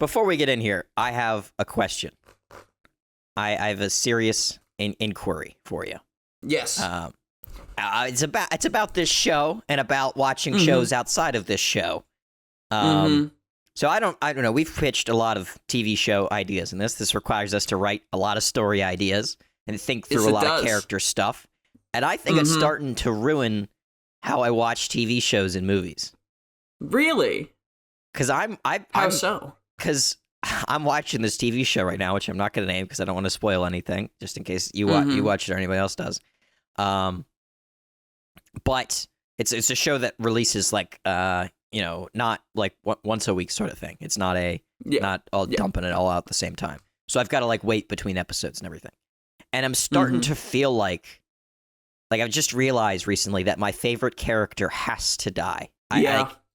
before we get in here, I have a question. I have a serious inquiry for you. Yes. It's about this show and about watching shows outside of this show. So I don't know. We've pitched a lot of TV show ideas in this. This requires us to write a lot of story ideas and think through a lot of character stuff. And I think it's starting to ruin how I watch TV shows and movies. Really? Because How so? Because I'm watching this TV show right now, which I'm not going to name because I don't want to spoil anything, just in case you watch it or anybody else does. But it's a show that releases like not like once a week sort of thing. It's not not all dumping it all out at the same time. So I've got to like wait between episodes and everything. And I'm starting to feel like I've just realized recently that my favorite character has to die.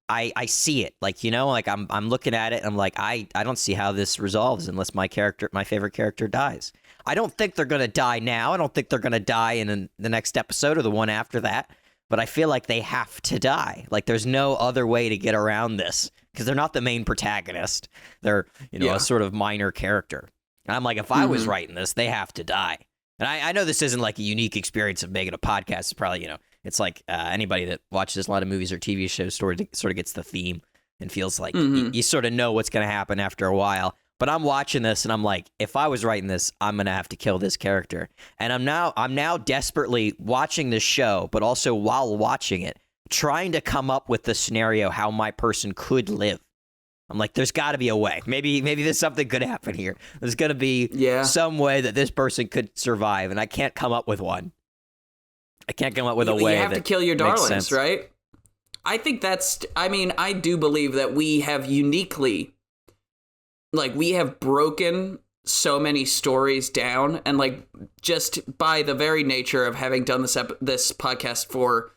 I see it, like, like I'm looking at it and I'm like, I don't see how this resolves unless my favorite character dies. I don't think they're going to die now. I don't think they're going to die in the next episode or the one after that. But I feel like they have to die. Like there's no other way to get around this because they're not the main protagonist. They're, a sort of minor character. And I'm like, if I was writing this, they have to die. And I know this isn't like a unique experience of making a podcast. It's probably, it's like anybody that watches a lot of movies or TV shows sort of gets the theme and feels like you sort of know what's going to happen after a while. But I'm watching this and I'm like, if I was writing this, I'm going to have to kill this character. And I'm now desperately watching this show, but also while watching it, trying to come up with the scenario how my person could live. I'm like, there's got to be a way. Maybe there's something could happen here. There's going to be some way that this person could survive, and I can't come up with one. I can't come up with a way. You have to kill your darlings, right? I think I do believe that we have uniquely, we have broken so many stories down, and just by the very nature of having done this podcast for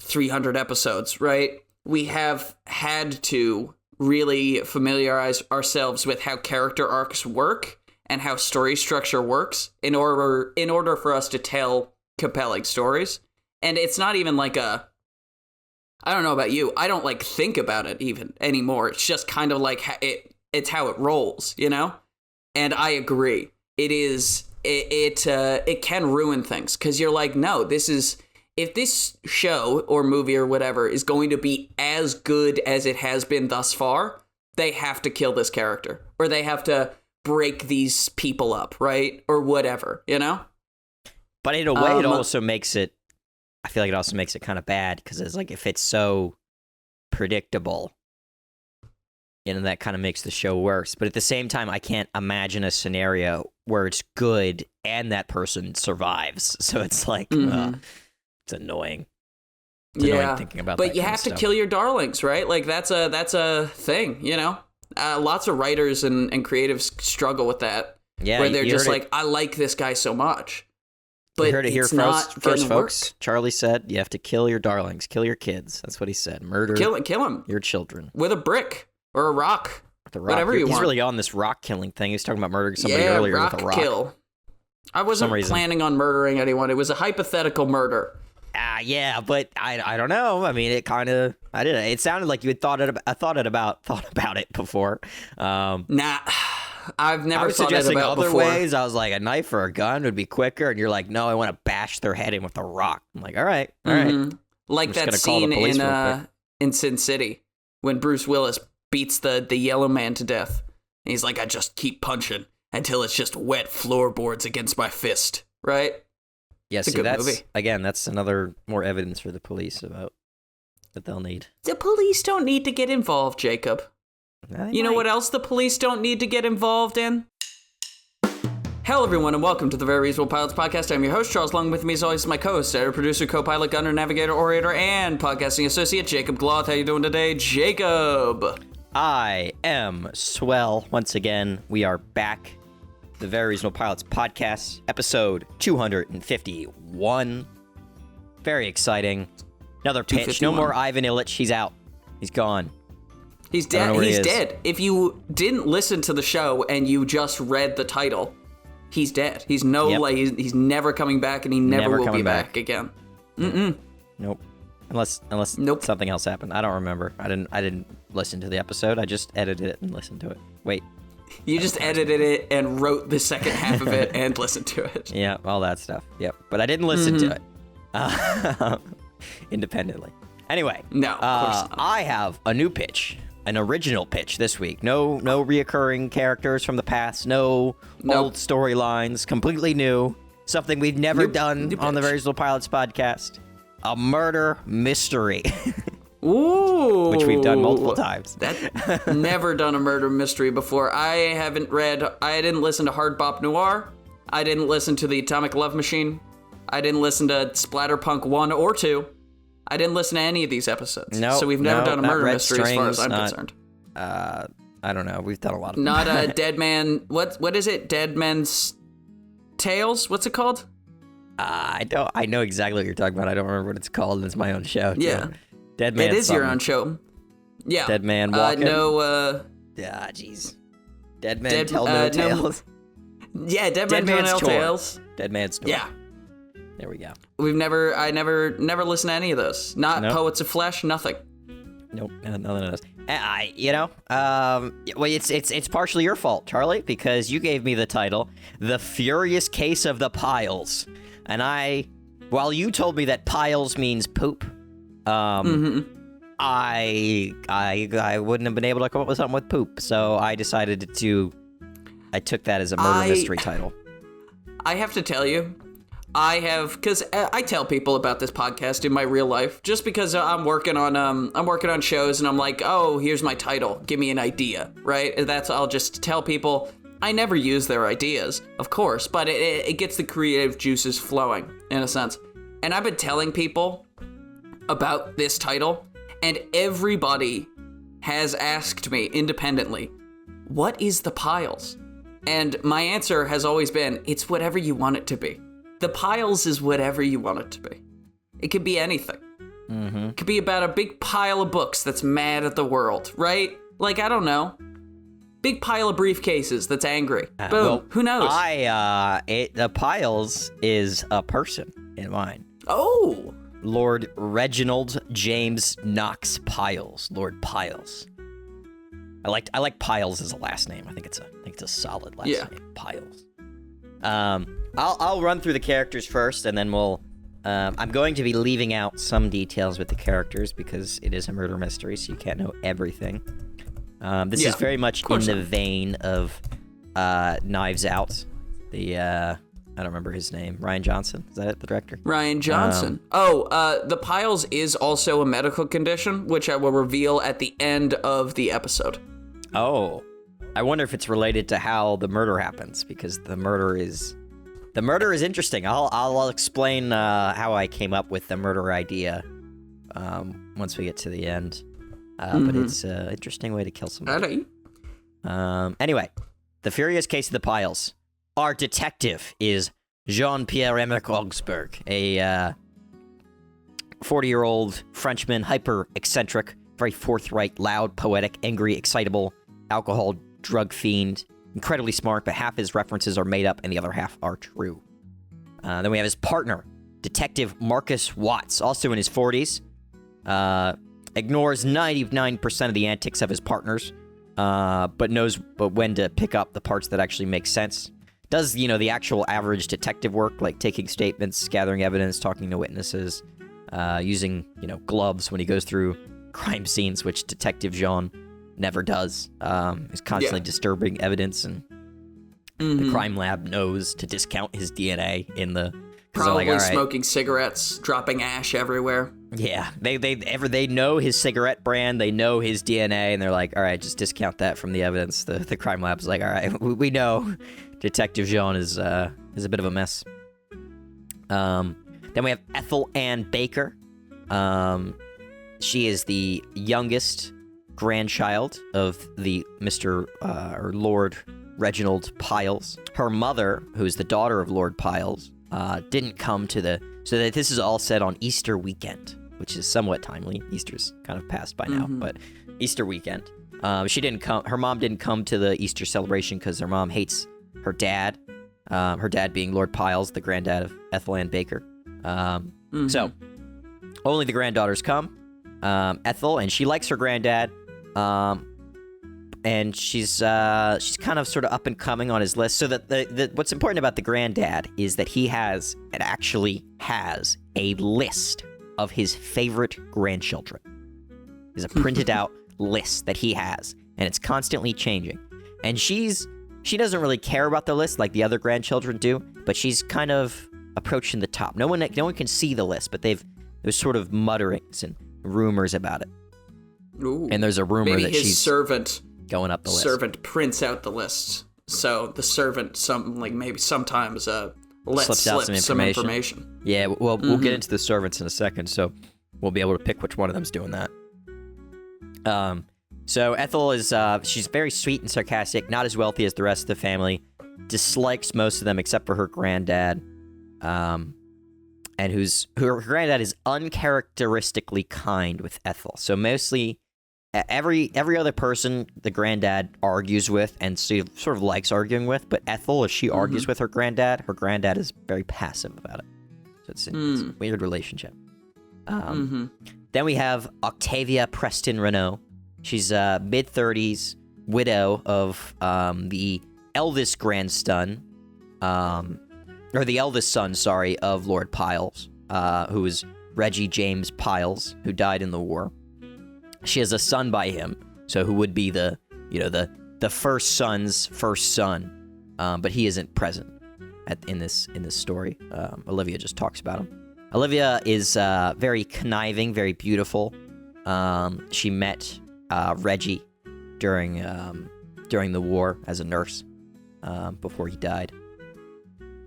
300 episodes, right? We have had to really familiarize ourselves with how character arcs work and how story structure works in order for us to tell compelling stories. And it's not even I don't know about you, I don't think about it even anymore. It's just kind of it's how it rolls, And I agree. It can ruin things because you're like, no, if this show or movie or whatever is going to be as good as it has been thus far, they have to kill this character or they have to break these people up, right? Or whatever, But in a way, it also makes it, I feel like it also makes it kind of bad because it's like if it's so predictable, that kind of makes the show worse. But at the same time, I can't imagine a scenario where it's good and that person survives. So it's like, it's annoying. It's annoying thinking about that. But you have to kill your darlings, right? That's a thing, Lots of writers and creatives struggle with that. Yeah, where they're just like, I like this guy so much. But you heard it here first, folks. Charlie said, you have to kill your darlings, kill your kids. That's what he said. Murder. Kill him. Your children. With a brick or a rock. Whatever you want. He's really on this rock killing thing. He was talking about murdering somebody earlier with a rock. Kill. I wasn't planning on murdering anyone. It was a hypothetical murder. Yeah, but I don't know. I mean, it sounded like you had thought about it before. Nah. I've never I was thought suggesting about other before. ways. I was like, a knife or a gun would be quicker, and you're like, no, I want to bash their head in with a rock. I'm like, all right. Like that scene in Sin City when Bruce Willis beats the yellow man to death. And he's like, I just keep punching until it's just wet floorboards against my fist, right? Yeah, it's a good movie. Again, that's another more evidence for the police about that they'll need. The police don't need to get involved, Jacob. You know what else the police don't need to get involved in? Hello, everyone, and welcome to the Very Reasonable Pilots podcast. I'm your host, Charles. Along with me, as always, is my co-host, editor, producer, co-pilot, gunner, navigator, orator, and podcasting associate, Jacob Gloth. How you doing today, Jacob? I am swell. Once again, we are back. The Very Reasonable Pilots podcast, episode 251. Very exciting. Another pitch. No more Ivan Illich. He's out. He's gone. He's dead. He's dead. If you didn't listen to the show and you just read the title, he's dead. He's he's never coming back, and he never will be back again. Nope. Unless something else happened. I don't remember. I didn't listen to the episode. I just edited it and listened to it. Wait. You just edited it and wrote the second half of it and listened to it. Yeah, all that stuff. Yep. But I didn't listen to it independently. Anyway. No, of course not. I have a new pitch. An original pitch this week. No reoccurring characters from the past. No old storylines. Completely new. Something we've never done on the Very Reasonable Pilots podcast. A murder mystery. Ooh. Which we've done multiple times. Never done a murder mystery before. I didn't listen to Hard Bop Noir. I didn't listen to The Atomic Love Machine. I didn't listen to Splatterpunk 1 or 2. I didn't listen to any of these episodes. So we've never done a murder mystery as far as I'm concerned. I don't know. We've done a lot of Not a Dead Man. What is it? Dead Man's Tales? What's it called? I know exactly what you're talking about. I don't remember what it's called. It's my own show. Yeah. Too. Dead Man. It is your own show. Yeah. Dead Man Walking. Jeez. Dead Man Tell No Tales. Yeah, Dead Man Tell No Tales. Dead Man's Tour. Yeah. There we go. I never listened to any of those. Not Poets of Flesh, nothing. Nope, none of those. Well, it's partially your fault, Charlie, because you gave me the title, The Furious Case of the Piles. And while you told me that piles means poop, I wouldn't have been able to come up with something with poop, so I decided I took that as a murder mystery title. I have to tell you, because I tell people about this podcast in my real life, just because I'm working on shows and I'm like, oh, here's my title, give me an idea, right? I'll just tell people. I never use their ideas, of course, but it gets the creative juices flowing, in a sense. And I've been telling people about this title, and everybody has asked me independently, what is the Piles? And my answer has always been, it's whatever you want it to be. The Piles is whatever you want it to be. It could be anything. It could be about a big pile of books that's mad at the world, right? Like, I don't know. Big pile of briefcases that's angry. Boom. Well, who knows? The Piles is a person in mine. Oh. Lord Reginald James Knox Piles. Lord Piles. I like Piles as a last name. I think it's a solid last name. Piles. I'll run through the characters first, and then I'm going to be leaving out some details with the characters because it is a murder mystery, so you can't know everything. This is very much in the vein of Knives Out. I don't remember his name. Rian Johnson? Is that it, the director? Rian Johnson. The Piles is also a medical condition, which I will reveal at the end of the episode. Oh. I wonder if it's related to how the murder happens, because the murder is interesting. I'll explain how I came up with the murder idea once we get to the end. But it's an interesting way to kill somebody. Anyway, The Furious Case of the Piles. Our detective is Jean-Pierre-Emerick Augsburg, a 40-year-old Frenchman, hyper-eccentric, very forthright, loud, poetic, angry, excitable, alcohol, drug fiend, incredibly smart, but half his references are made up and the other half are true. Then we have his partner, Detective Marcus Watts, also in his 40s. Ignores 99% of the antics of his partners, but knows when to pick up the parts that actually make sense. Does, the actual average detective work, like taking statements, gathering evidence, talking to witnesses, using, gloves when he goes through crime scenes, which Detective Jean never does. He's constantly disturbing evidence, and the crime lab knows to discount his DNA in the... Probably smoking cigarettes, dropping ash everywhere. Yeah, they know his cigarette brand, they know his DNA, and they're like, all right, just discount that from the evidence. The crime lab's like, all right, we know Detective Jean is a bit of a mess. Then we have Ethel Ann Baker. She is the youngest grandchild of the or Lord Reginald Piles. Her mother, who's the daughter of Lord Piles, didn't come so that this is all set on Easter weekend, which is somewhat timely. Easter's kind of passed by now, but Easter weekend. Her mom didn't come to the Easter celebration because her mom hates her dad being Lord Piles, the granddad of Ethel Ann Baker. So only the granddaughters come. Ethel, and she likes her granddad, And she's kind of sort of up and coming on his list. So that what's important about the granddad is that he actually has a list of his favorite grandchildren. There's a printed out list that he has, and it's constantly changing. And she doesn't really care about the list like the other grandchildren do, but she's kind of approaching the top. No one can see the list, but there's sort of mutterings and rumors about it. Ooh, and there's a rumor that she's servant going up the list. Servant prints out the list, so the servant sometimes lets slip some information. Yeah, well, we'll get into the servants in a second, so we'll be able to pick which one of them's doing that. So Ethel is she's very sweet and sarcastic, not as wealthy as the rest of the family, dislikes most of them except for her granddad, and her granddad is uncharacteristically kind with Ethel. So mostly every other person the granddad argues with and sort of likes arguing with, but Ethel, if she argues with her granddad is very passive about it. So it's a weird relationship. Then we have Octavia Preston Renault. She's mid-30s, widow of the eldest grandson, or the eldest son, of Lord Piles, who was Reggie James Piles, who died in the war. She has a son by him, so who would be the first son's first son, but he isn't present in this story. Olivia just talks about him. Olivia is very conniving, very beautiful. She met Reggie during the war as a nurse before he died.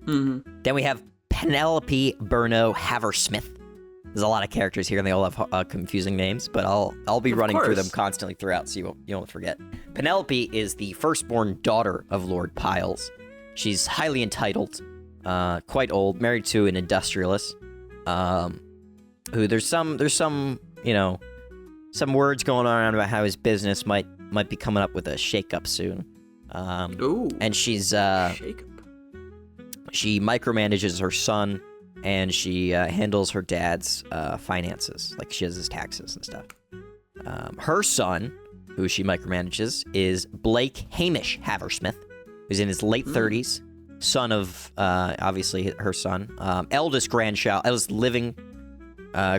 Then we have Penelope Burno Haversmith. There's a lot of characters here, and they all have confusing names, but I'll be running through them constantly throughout, so you won't forget. Penelope is the firstborn daughter of Lord Piles. She's highly entitled, quite old, married to an industrialist. Who there's some words going on about how his business might be coming up with a shakeup soon. And she's she micromanages her son, and she handles her dad's finances, like she does his taxes and stuff. Her son, who she micromanages, is Blake Hamish Haversmith, who's in his late 30s, son of obviously her son, eldest living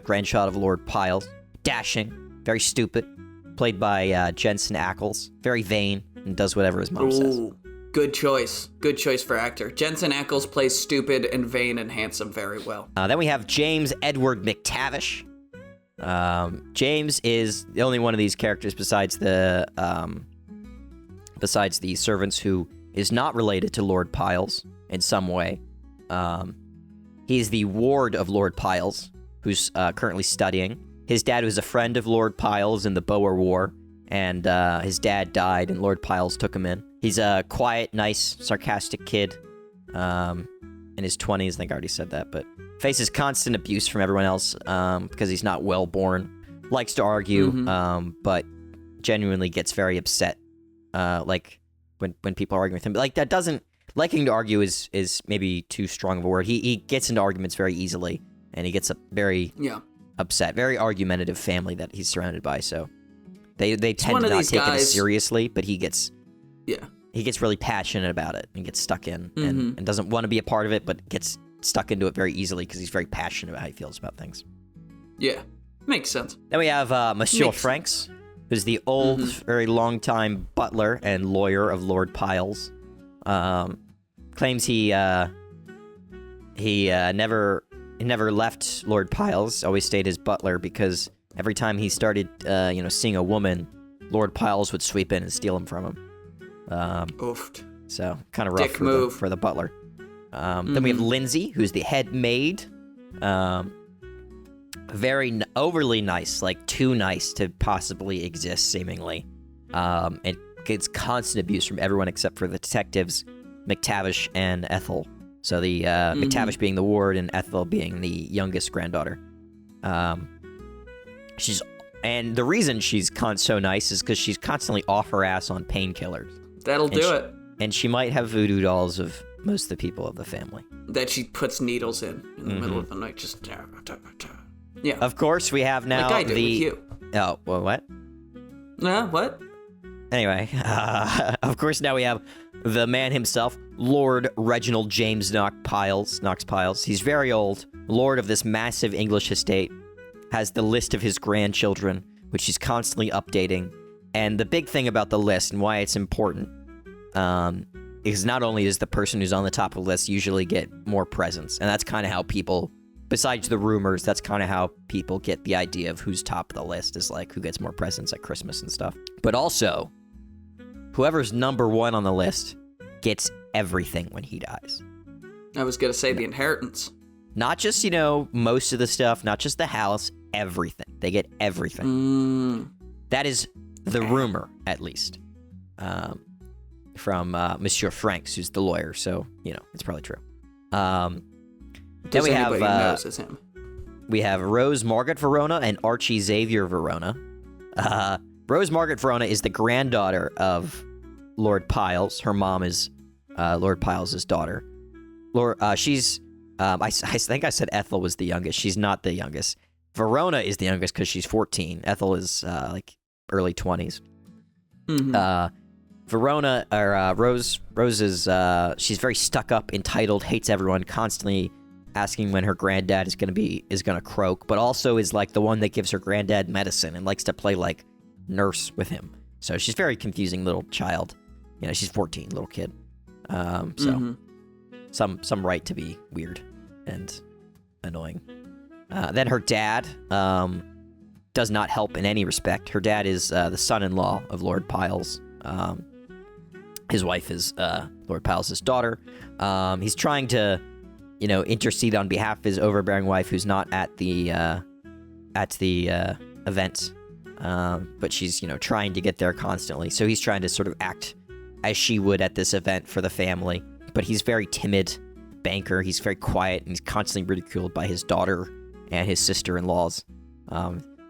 grandchild of Lord Piles, dashing, very stupid, played by Jensen Ackles, very vain, and does whatever his mom says. Good choice for actor. Jensen Ackles plays stupid and vain and handsome very well. Then we have James Edward McTavish. James is the only one of these characters besides the servants who is not related to Lord Piles in some way. He's the ward of Lord Piles, who's currently studying. His dad was a friend of Lord Piles in the Boer War, and his dad died, and Lord Piles took him in. He's a quiet, nice, sarcastic kid in his 20s. I think I already said that, but faces constant abuse from everyone else because he's not well-born. Likes to argue, but genuinely gets very upset, like when people are arguing with him. Like that doesn't liking to argue is maybe too strong of a word. He gets into arguments very easily, and he gets very upset. Very argumentative family that he's surrounded by. So they tend to not take it as seriously, but he gets really passionate about it and gets stuck in and doesn't want to be a part of it, but gets stuck into it very easily because he's very passionate about how he feels about things. Yeah, makes sense. Then we have Monsieur Franks, who's the old, very long-time butler and lawyer of Lord Piles. Claims he never left Lord Piles, always stayed his butler, because every time he started seeing a woman, Lord Piles would sweep in and steal him from him. Oofed. So kind of rough for the butler. Then we have Lindsay, who's the head maid. Very overly nice, like too nice to possibly exist, seemingly. And gets constant abuse from everyone except for the detectives, McTavish and Ethel. So the McTavish being the ward and Ethel being the youngest granddaughter. And the reason she's so nice is because she's constantly off her ass on painkillers. That'll do it. And she might have voodoo dolls of most of the people of the family. That she puts needles in the middle of the night. Just yeah. Of course, we have now like I do with you. Oh, well, what? What? Anyway, of course, now we have the man himself, Lord Reginald James Knox Piles. He's very old, lord of this massive English estate, has the list of his grandchildren, which he's constantly updating. And the big thing about the list and why it's important is not only does the person who's on the top of the list usually get more presents, and that's kind of how people, besides the rumors, that's kind of how people get the idea of who's top of the list, is like who gets more presents at Christmas and stuff. But also, whoever's number one on the list gets everything when he dies. I was going to say the inheritance. Not just, most of the stuff, not just the house, everything. They get everything. That is the rumor, at least, from Monsieur Franks, who's the lawyer. So, it's probably true. Then we have knows is him. We have Rose Margaret Verona and Archie Xavier Verona. Rose Margaret Verona is the granddaughter of Lord Piles. Her mom is Lord Piles' daughter. She's I think I said Ethel was the youngest. She's not the youngest. Verona is the youngest because she's 14. Ethel is like early 20s. Verona, or Rose is, she's very stuck up, entitled, hates everyone, constantly asking when her granddad is gonna croak, but also is like the one that gives her granddad medicine and likes to play like nurse with him. So she's a very confusing little child. She's 14, little kid. So some right to be weird and annoying. Then her dad does not help in any respect. Her dad is the son-in-law of Lord Piles. His wife is Lord Piles' daughter. He's trying to, intercede on behalf of his overbearing wife, who's not at the event, but she's trying to get there constantly. So he's trying to sort of act as she would at this event for the family. But he's very timid banker. He's very quiet, and he's constantly ridiculed by his daughter and his sister-in-laws.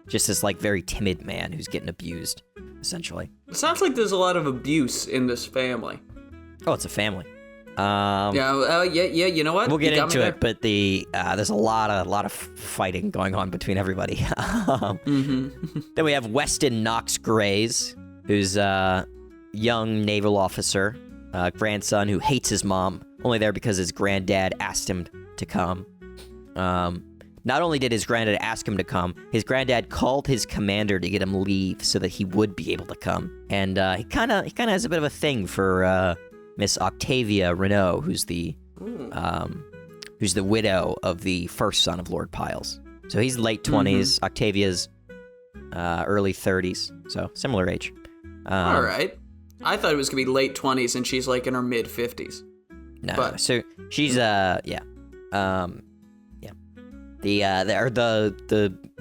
Just this like very timid man who's getting abused, essentially. It sounds like there's a lot of abuse in this family. Oh, it's a family. Yeah. You know what? We'll get into it, but there's a lot of fighting going on between everybody. Then we have Weston Knox Grays, who's a young naval officer, grandson who hates his mom, only there because his granddad asked him to come. Not only did his granddad ask him to come, his granddad called his commander to get him leave so that he would be able to come. And he kind of has a bit of a thing for Miss Octavia Renault, who's the widow of the first son of Lord Piles. So he's late 20s. Octavia's early 30s, so similar age. All right. I thought it was gonna be late 20s, and she's like in her mid 50s. No, so she's the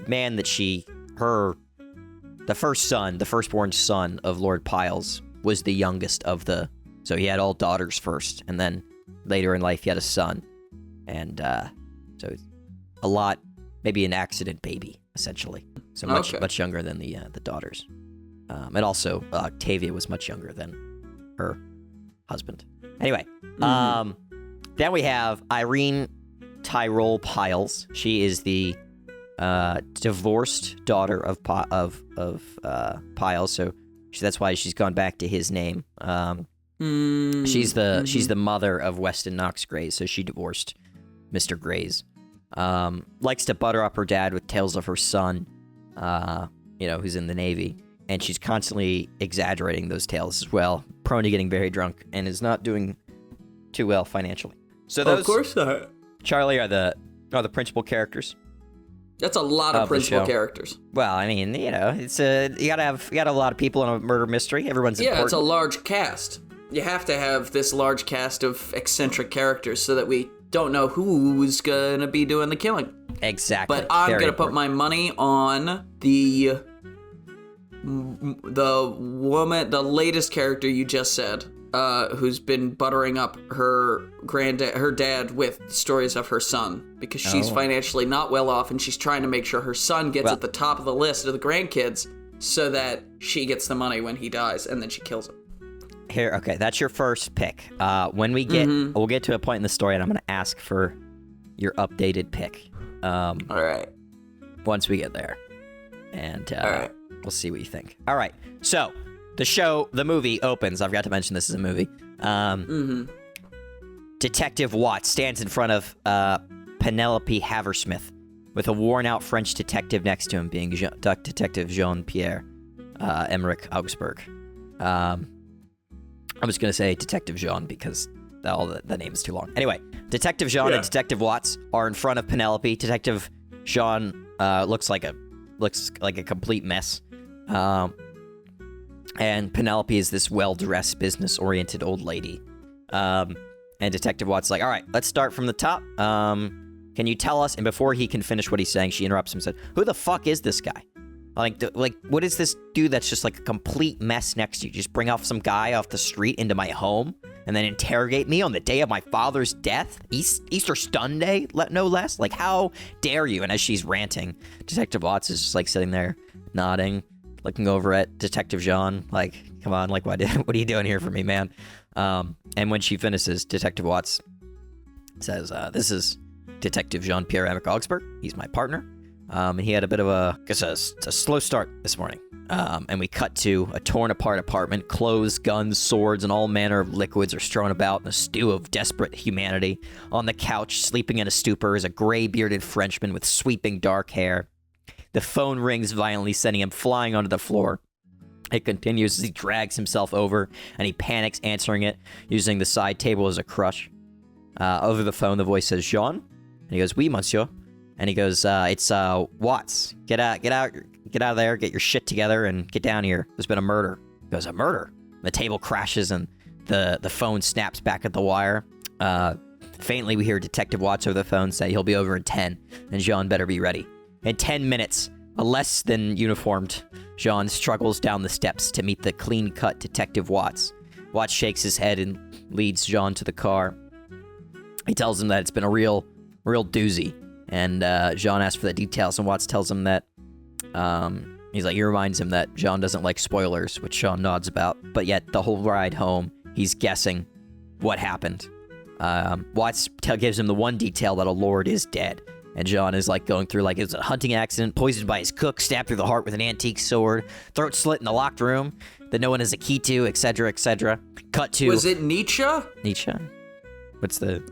man that the firstborn son of Lord Piles was the youngest of the. So he had all daughters first, and then later in life he had a son, and so a lot, maybe an accident baby essentially. So much younger than the daughters, and also Octavia was much younger than her husband. Anyway, then we have Irene Tyrol Piles. She is the divorced daughter of Piles, so that's why she's gone back to his name. She's the mother of Weston Knox Grays, so she divorced Mr. Grays. Likes to butter up her dad with tales of her son, who's in the Navy, and she's constantly exaggerating those tales as well, prone to getting very drunk, and is not doing too well financially. So those, of course not. Charlie, are the principal characters. That's a lot of principal characters. Well, I mean, it's you gotta have a lot of people in a murder mystery. Everyone's important. Yeah, it's a large cast. You have to have this large cast of eccentric characters so that we don't know who's gonna be doing the killing. Exactly. But I'm gonna put my money on the woman, the latest character you just said, who's been buttering up her dad with stories of her son, because she's financially not well off, and she's trying to make sure her son gets at the top of the list of the grandkids so that she gets the money when he dies, and then she kills him. Here, okay, that's your first pick. When we get, we'll get to a point in the story, and I'm going to ask for your updated pick. All right. Once we get there. And we'll see what you think. All right. So the movie opens. I forgot to mention this is a movie. Detective Watts stands in front of Penelope Haversmith with a worn-out French detective next to him, being Detective Jean-Pierre Emmerich Augsburg. I'm just going to say Detective Jean because the name is too long. Anyway, Detective Jean and Detective Watts are in front of Penelope. Detective Jean looks like a complete mess. And Penelope is this well-dressed, business-oriented old lady. And Detective Watts is like, all right, let's start from the top. Can you tell us? And before he can finish what he's saying, she interrupts him and said, who the fuck is this guy? Like, what is this dude that's just like a complete mess next to you? Just bring off some guy off the street into my home and then interrogate me on the day of my father's death? Easter Sunday, no less? Like, how dare you? And as she's ranting, Detective Watts is just like sitting there nodding, looking over at Detective Jean, like, come on, like, what are you doing here for me, man? And when she finishes, Detective Watts says, this is Detective Jean-Pierre Emmerich Augsburg. He's my partner. And he had a bit of a slow start this morning. And we cut to a torn-apart apartment. Clothes, guns, swords, and all manner of liquids are strewn about in a stew of desperate humanity. On the couch, sleeping in a stupor, is a gray-bearded Frenchman with sweeping dark hair. The phone rings violently, sending him flying onto the floor. It continues as he drags himself over, and he panics answering it, using the side table as a crutch. Over the phone, the voice says, Jean? And he goes, oui, monsieur. And he goes, it's Watts. Get out of there, get your shit together, and get down here. There's been a murder. He goes, a murder? The table crashes, and the phone snaps back at the wire. Faintly, we hear Detective Watts over the phone say he'll be over in 10, and Jean better be ready. In 10 minutes, a less than uniformed Jean struggles down the steps to meet the clean-cut Detective Watts. Watts shakes his head and leads Jean to the car. He tells him that it's been a real doozy. And Jean asks for the details, and Watts tells him that, he reminds him that Jean doesn't like spoilers, which Jean nods about, but yet the whole ride home, he's guessing what happened. Watts gives him the one detail that a lord is dead, and Jean is like going through, like, it was a hunting accident, poisoned by his cook, stabbed through the heart with an antique sword, throat slit in the locked room that no one has a key to, etc., etc. Cut to... Was it Nietzsche? Nietzsche? What's the...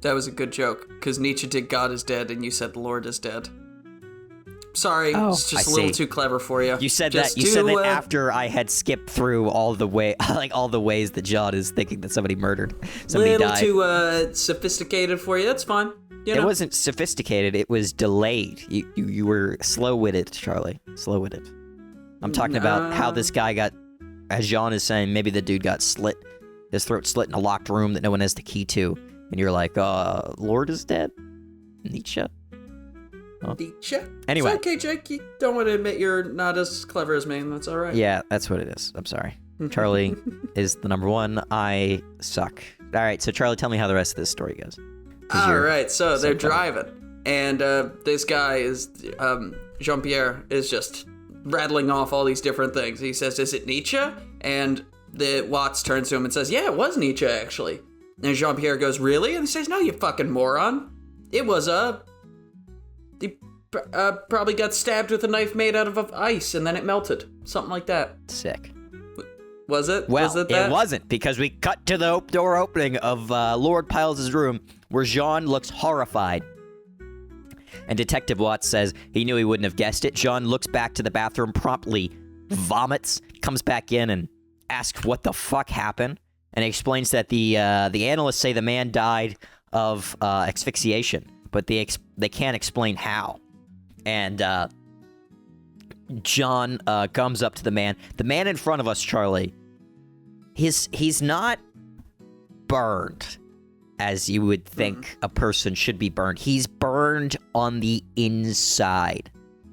That was a good joke, because Nietzsche did God is dead, and you said the Lord is dead. Sorry, it's just a little too clever for you. You said that after I had skipped through all the ways that John is thinking that somebody murdered, somebody died. A little too sophisticated for you. That's fine. It wasn't sophisticated. It was delayed. You were slow-witted, Charlie. Slow-witted. I'm talking about how this guy got, as Jean is saying, maybe the dude got slit, his throat slit in a locked room that no one has the key to. And you're like, Lord is dead? Nietzsche? Huh? Nietzsche? Anyway. It's okay, Jake. You don't want to admit you're not as clever as me. That's all right. Yeah, that's what it is. I'm sorry. Charlie is the number one. I suck. All right, so Charlie, tell me how the rest of this story goes. All right, so they're driving. And this guy is, Jean-Pierre, is just rattling off all these different things. He says, is it Nietzsche? And the Watts turns to him and says, yeah, it was Nietzsche, actually. And Jean-Pierre goes, really? And he says, no, you fucking moron. It was he probably got stabbed with a knife made out of ice, and then it melted. Something like that. Sick. Was it? Well, was it that? It wasn't, because we cut to the door opening of Lord Piles' room, where Jean looks horrified. And Detective Watts says he knew he wouldn't have guessed it. Jean looks back to the bathroom, promptly vomits, comes back in, and asks what the fuck happened. And he explains that the analysts say the man died of asphyxiation, but they can't explain how. And John comes up to the man. The man in front of us, Charlie, he's not burned as you would think a person should be burned. He's burned on the inside.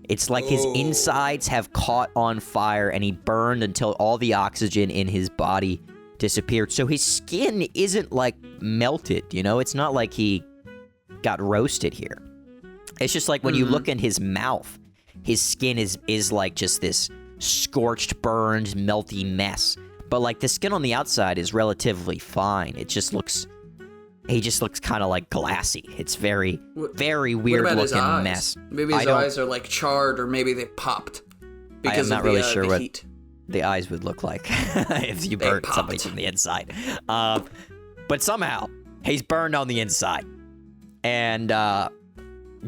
It's like his insides have caught on fire, and he burned until all the oxygen in his body disappeared. So his skin isn't like melted, you know? It's not like he got roasted here. It's just like when you look in his mouth, his skin is like just this scorched, burned, melty mess. But like the skin on the outside is relatively fine. It just looks he just looks kind of like glassy. It's very, very weird looking mess. Maybe his eyes are like charred, or maybe they popped because I'm not really sure what heat. The eyes would look like if you burnt somebody from the inside. But somehow he's burned on the inside, and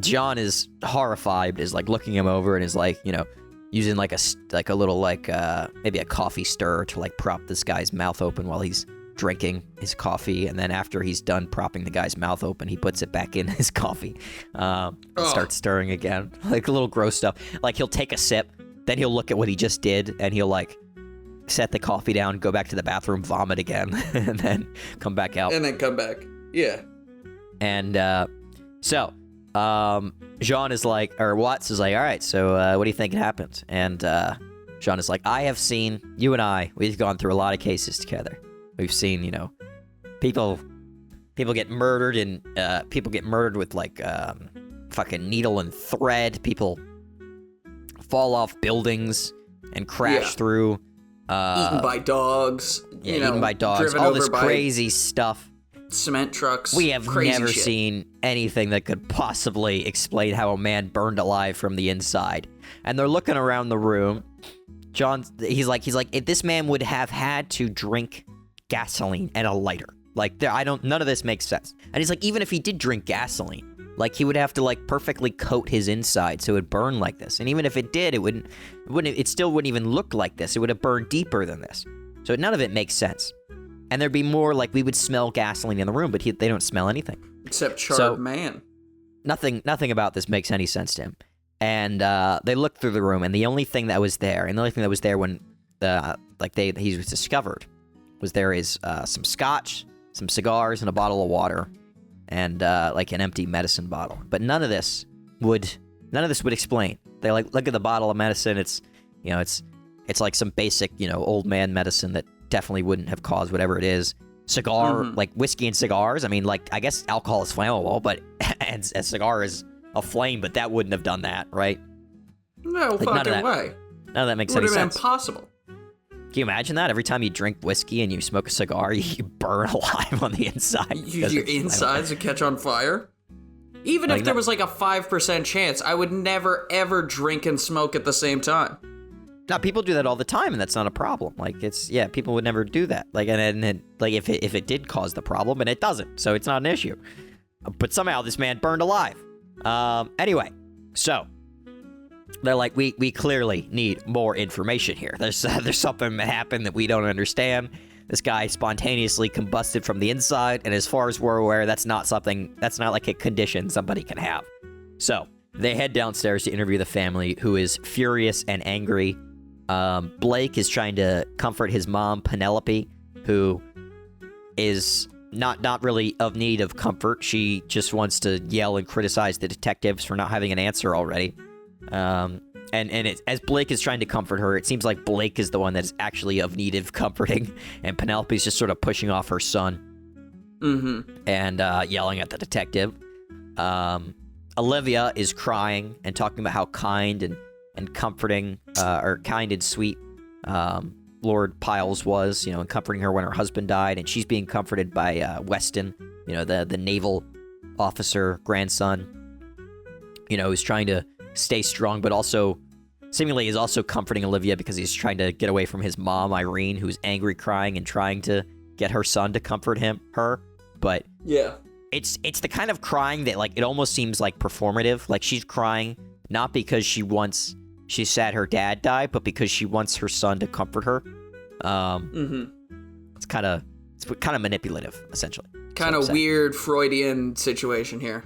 John is horrified, is like looking him over, and is like, you know, using like a little maybe a coffee stirrer to like prop this guy's mouth open while he's drinking his coffee, and then after he's done propping the guy's mouth open, he puts it back in his coffee, and starts stirring again, like a little gross stuff. Like he'll take a sip, then he'll look at what he just did, and he'll like set the coffee down, go back to the bathroom, vomit again, and then come back out. And then come back. Yeah. And so Jean is like, or Watts is like, all right, so what do you think happened? And Jean is like, I have seen, you and I, we've gone through a lot of cases together. We've seen, you know, people get murdered, and people get murdered with like fucking needle and thread. People fall off buildings and crash through. Eaten by dogs. Yeah, eaten by dogs. All this crazy stuff. Cement trucks. We have never seen anything that could possibly explain how a man burned alive from the inside. And they're looking around the room. He's like, if this man would have had to drink gasoline and a lighter. Like, none of this makes sense. And he's like, even if he did drink gasoline, like, he would have to, like, perfectly coat his inside so it would burn like this. And even if it did, it still wouldn't even look like this. It would have burned deeper than this. So none of it makes sense. And there'd be more, like, we would smell gasoline in the room, but they don't smell anything. Except charred man. Nothing about this makes any sense to him. And they looked through the room, and the only thing that was there, when he was discovered, was there is some scotch, some cigars, and a bottle of water, and like an empty medicine bottle. But none of this would explain. They like, look at the bottle of medicine. It's, you know, it's like some basic, you know, old man medicine that definitely wouldn't have caused whatever it is. Cigar, like whiskey and cigars. I mean, like, I guess alcohol is flammable, but and a cigar is a flame, but that wouldn't have done that, right? No like, fucking way. None of that makes any sense. It would have been impossible. Can you imagine that? Every time you drink whiskey and you smoke a cigar, you burn alive on the inside. Your insides would catch on fire? Even if there was like a 5% chance, I would never, ever drink and smoke at the same time. No, people do that all the time, and that's not a problem. Like, people would never do that. Like, and like, if it did cause the problem, and it doesn't, so it's not an issue. But somehow this man burned alive. Anyway, so they're like, we clearly need more information here. There's something that happened that we don't understand. This guy spontaneously combusted from the inside, and as far as we're aware, that's not like a condition somebody can have. So they head downstairs to interview the family, who is furious and angry. Blake is trying to comfort his mom, Penelope, who is not really of need of comfort. She just wants to yell and criticize the detectives for not having an answer already. As Blake is trying to comfort her, it seems like Blake is the one that is actually of need of comforting, and Penelope's just sort of pushing off her son. And yelling at the detective. Olivia is crying and talking about how kind and comforting, or kind and sweet Lord Piles was, you know, and comforting her when her husband died, and she's being comforted by Weston, you know, the naval officer grandson, you know, who's trying to stay strong, but also seemingly is also comforting Olivia because he's trying to get away from his mom, Irene, who's angry, crying, and trying to get her son to comfort her. But yeah, it's the kind of crying that, like, it almost seems like performative. Like, she's crying not because she's sad her dad died, but because she wants her son to comfort her. It's kind of manipulative, essentially. Kind of weird Freudian situation here.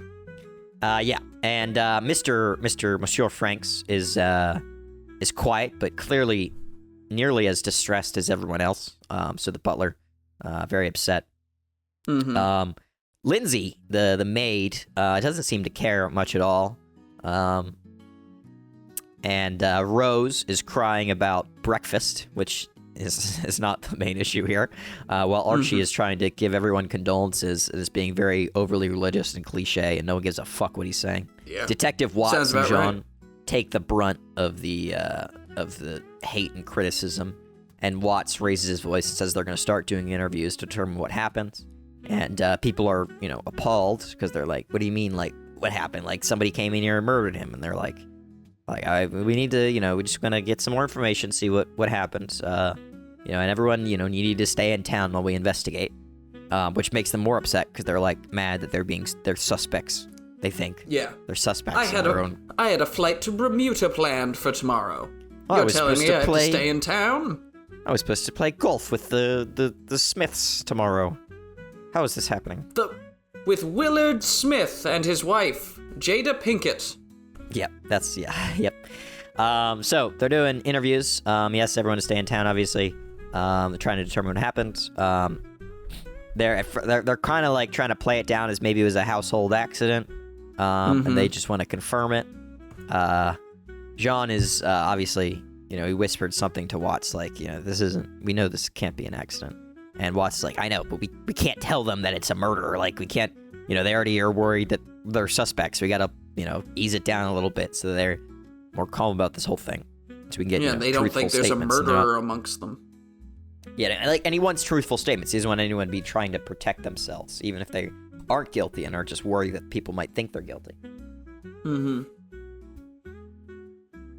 Yeah, and Monsieur Franks is quiet, but clearly nearly as distressed as everyone else. So the butler, very upset. Lindsay, the maid, doesn't seem to care much at all. And Rose is crying about breakfast, which is not the main issue here, while Archie is trying to give everyone condolences as being very overly religious and cliche, and no one gives a fuck what he's saying. Yeah. Detective Watts and Jean right. take the brunt of the hate and criticism, and Watts raises his voice and says they're going to start doing interviews to determine what happens. And people are, appalled because they're like, what do you mean? Like, what happened? Like, somebody came in here and murdered him. And they're like, we need to, we're just going to get some more information, see what happens. And everyone, needed to stay in town while we investigate. Which makes them more upset because they're like mad that they're suspects. They think. Yeah. They're suspects. I had a flight to Bermuda planned for tomorrow. You're telling me I have to stay in town? I was supposed to play golf with the Smiths tomorrow. How is this happening? With Willard Smith and his wife, Jada Pinkett. Yep, yep. So they're doing interviews. Yes, everyone to stay in town, obviously. They're trying to determine what happened. They're kind of like trying to play it down as maybe it was a household accident. And they just want to confirm it. Jean is obviously, he whispered something to Watts like, we know this can't be an accident. And Watts is like, I know, but we can't tell them that it's a murder. Like, we can't, they already are worried that they're suspects. We got to, ease it down a little bit so they're more calm about this whole thing. So we can get, they don't think there's a murderer amongst them. Yeah, and he wants truthful statements. He doesn't want anyone to be trying to protect themselves, even if they aren't guilty and are just worried that people might think they're guilty.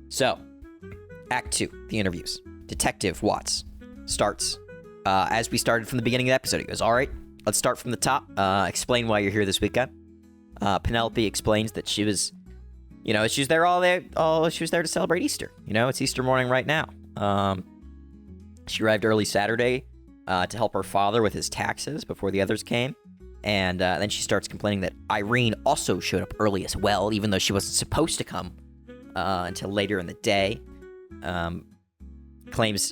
So, Act 2, the interviews. Detective Watts starts, as we started from the beginning of the episode. He goes, all right, let's start from the top. Explain why you're here this weekend. Penelope explains that she was, she's there she was there to celebrate Easter. It's Easter morning right now. She arrived early Saturday to help her father with his taxes before the others came. And then she starts complaining that Irene also showed up early as well, even though she wasn't supposed to come until later in the day.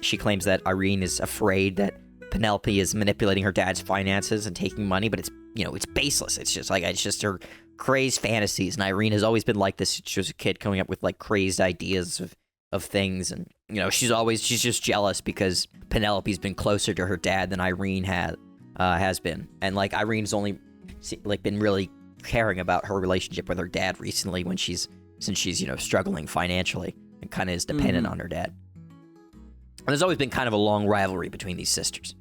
She claims that Irene is afraid that Penelope is manipulating her dad's finances and taking money, but it's baseless. It's just her crazed fantasies. And Irene has always been like this. She was a kid coming up with like crazed ideas of things, and she's just jealous because Penelope's been closer to her dad than Irene has been, and like Irene's only like been really caring about her relationship with her dad recently since she's struggling financially and kind of is dependent on her dad. And there's always been kind of a long rivalry between these sisters,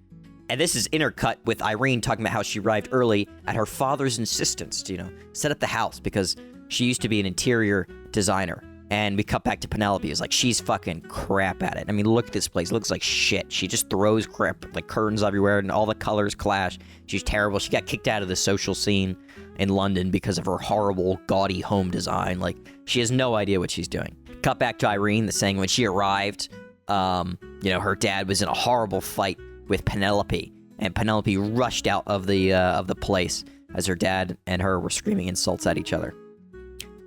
and this is intercut with Irene talking about how she arrived early at her father's insistence to set up the house because she used to be an interior designer. And we cut back to Penelope. It's like, she's fucking crap at it. I mean, look at this place. It looks like shit. She just throws crap, like curtains everywhere, and all the colors clash. She's terrible. She got kicked out of the social scene in London because of her horrible, gaudy home design. Like, she has no idea what she's doing. Cut back to Irene, saying when she arrived, her dad was in a horrible fight with Penelope. And Penelope rushed out of the place as her dad and her were screaming insults at each other.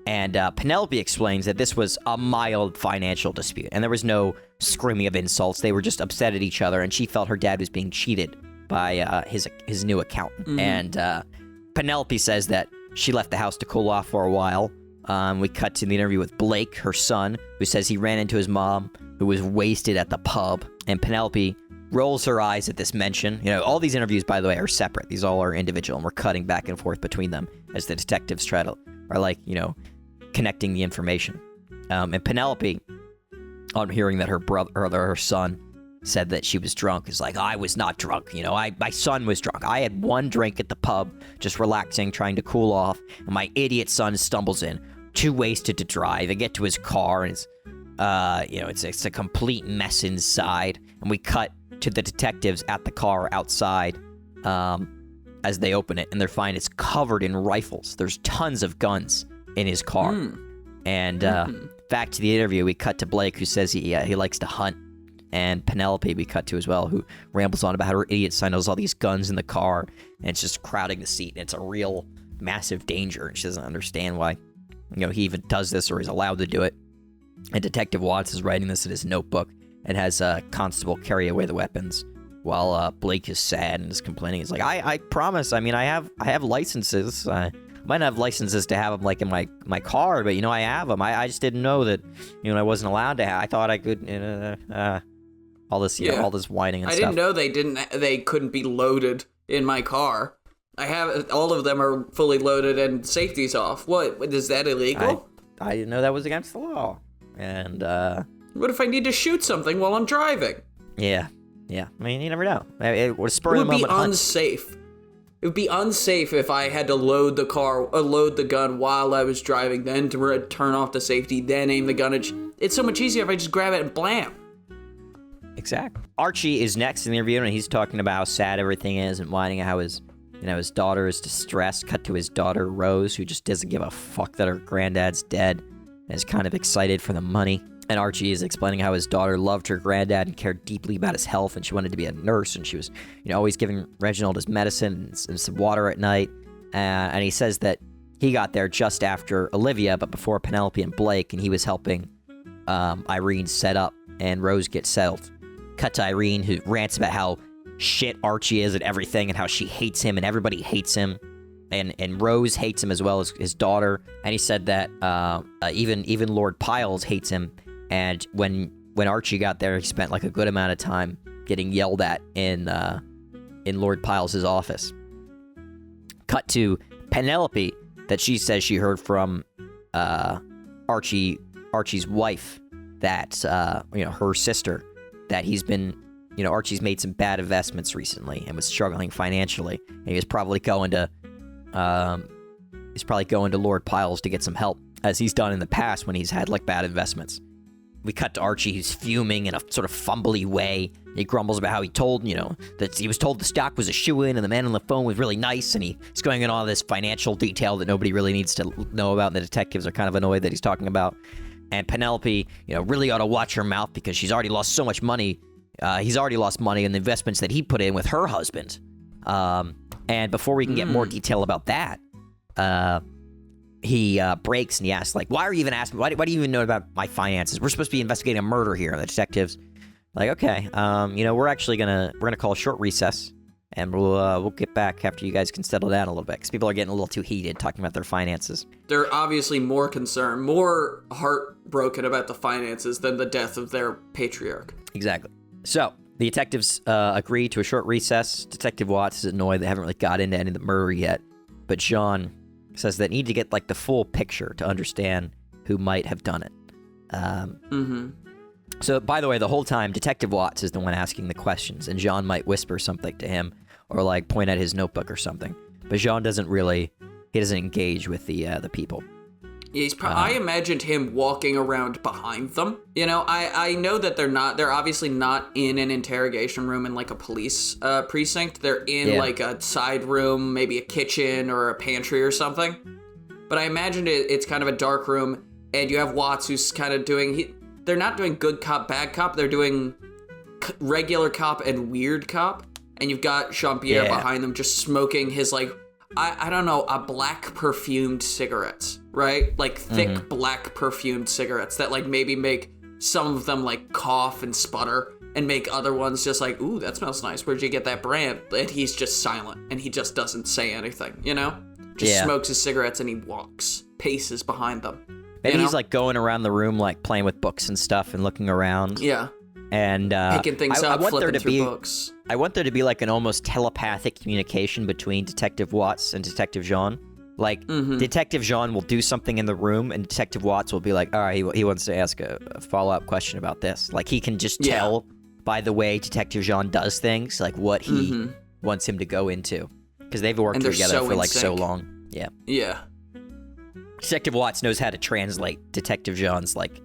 And Penelope explains that this was a mild financial dispute, and there was no screaming of insults. They were just upset at each other, and she felt her dad was being cheated by his new accountant. And Penelope says that she left the house to cool off for a while. We cut to the interview with Blake, her son, who says he ran into his mom, who was wasted at the pub. And Penelope rolls her eyes at this mention. All these interviews, by the way, are separate. These all are individual, and we're cutting back and forth between them as the detectives connecting the information. And Penelope, on hearing that her son said that she was drunk, is like, I was not drunk. My son was drunk. I had one drink at the pub, just relaxing, trying to cool off, and my idiot son stumbles in, too wasted to drive. I get to his car, and it's a complete mess inside. And we cut to the detectives at the car outside as they open it, and they find it's covered in rifles. There's tons of guns in his car. And back to the interview, we cut to Blake, who says he likes to hunt. And Penelope we cut to as well, who rambles on about how her idiot son knows all these guns in the car, and it's just crowding the seat, and it's a real massive danger, and she doesn't understand why he even does this or is allowed to do it. And Detective Watts is writing this in his notebook and has Constable carry away the weapons, while Blake is sad and is complaining. He's like, I promise, I have licenses. Might not have licenses to have them like in my car, but I have them. I just didn't know that I wasn't allowed to have. I thought I could. All this all this whining and stuff. I didn't know they couldn't be loaded in my car. I have all of them are fully loaded and safety's off. What is that illegal? I didn't know that was against the law. And what if I need to shoot something while I'm driving? Yeah. I mean, you never know. It would spur it the would be moment unsafe. It would be unsafe if I had to load the gun while I was driving, then to turn off the safety, then aim the gun. It's so much easier if I just grab it and blam. Exactly. Archie is next in the interview, and he's talking about how sad everything is and whining how his daughter is distressed. Cut to his daughter, Rose, who just doesn't give a fuck that her granddad's dead and is kind of excited for the money. And Archie is explaining how his daughter loved her granddad and cared deeply about his health, and she wanted to be a nurse, and she was, always giving Reginald his medicine and some water at night. And he says that he got there just after Olivia, but before Penelope and Blake, and he was helping Irene set up, and Rose gets settled. Cut to Irene, who rants about how shit Archie is at everything and how she hates him and everybody hates him. And Rose hates him as well as his daughter. And he said that even Lord Piles hates him. And when Archie got there, he spent like a good amount of time getting yelled at in Lord Piles' office. Cut to Penelope, that she says she heard from Archie's wife, that her sister, that he's been, Archie's made some bad investments recently and was struggling financially, and he was probably going to Lord Piles to get some help, as he's done in the past when he's had like bad investments. We cut to Archie, who's fuming in a sort of fumbly way. He grumbles about how he told, that he was told the stock was a shoo-in and the man on the phone was really nice, and he's going in all this financial detail that nobody really needs to know about, and the detectives are kind of annoyed that he's talking about. And Penelope, really ought to watch her mouth because she's already lost so much money. He's already lost money in the investments that he put in with her husband. And before we can get more detail about that, he breaks and he asks, like, why are you even asking? Why do you even know about my finances? We're supposed to be investigating a murder here. And the detectives, like, okay, we're actually gonna call a short recess, and we'll get back after you guys can settle down a little bit, because people are getting a little too heated talking about their finances. They're obviously more concerned, more heartbroken about the finances than the death of their patriarch. Exactly. So the detectives agree to a short recess. Detective Watts is annoyed they haven't really got into any of the murder yet, but Jean says they need to get like the full picture to understand who might have done it. So, by the way, the whole time, Detective Watts is the one asking the questions, and Jean might whisper something to him or like point at his notebook or something. But Jean doesn't engage with the people. Yeah, I imagined him walking around behind them. I know that they're obviously not in an interrogation room in like a police precinct. They're in like a side room, maybe a kitchen or a pantry or something. But I imagined it's kind of a dark room, and you have Watts who's kind of they're not doing good cop, bad cop. They're doing regular cop and weird cop. And you've got Jean-Pierre behind them just smoking his, like, I don't know, a black perfumed cigarettes, right? Like thick black perfumed cigarettes that like maybe make some of them like cough and sputter and make other ones just like, ooh, that smells nice. Where'd you get that brand? And he's just silent and he just doesn't say anything, Just smokes his cigarettes and he paces behind them. Maybe he's like going around the room, like playing with books and stuff and looking around. Yeah. And picking things up, flipping through books. I want there to be like an almost telepathic communication between Detective Watts and Detective Jean. Like, Detective Jean will do something in the room, and Detective Watts will be like, all right, he wants to ask a follow-up question about this. Like, he can just tell by the way Detective Jean does things, like what he wants him to go into. Because they've worked together for like so long. Yeah. Yeah. Detective Watts knows how to translate Detective Jean's like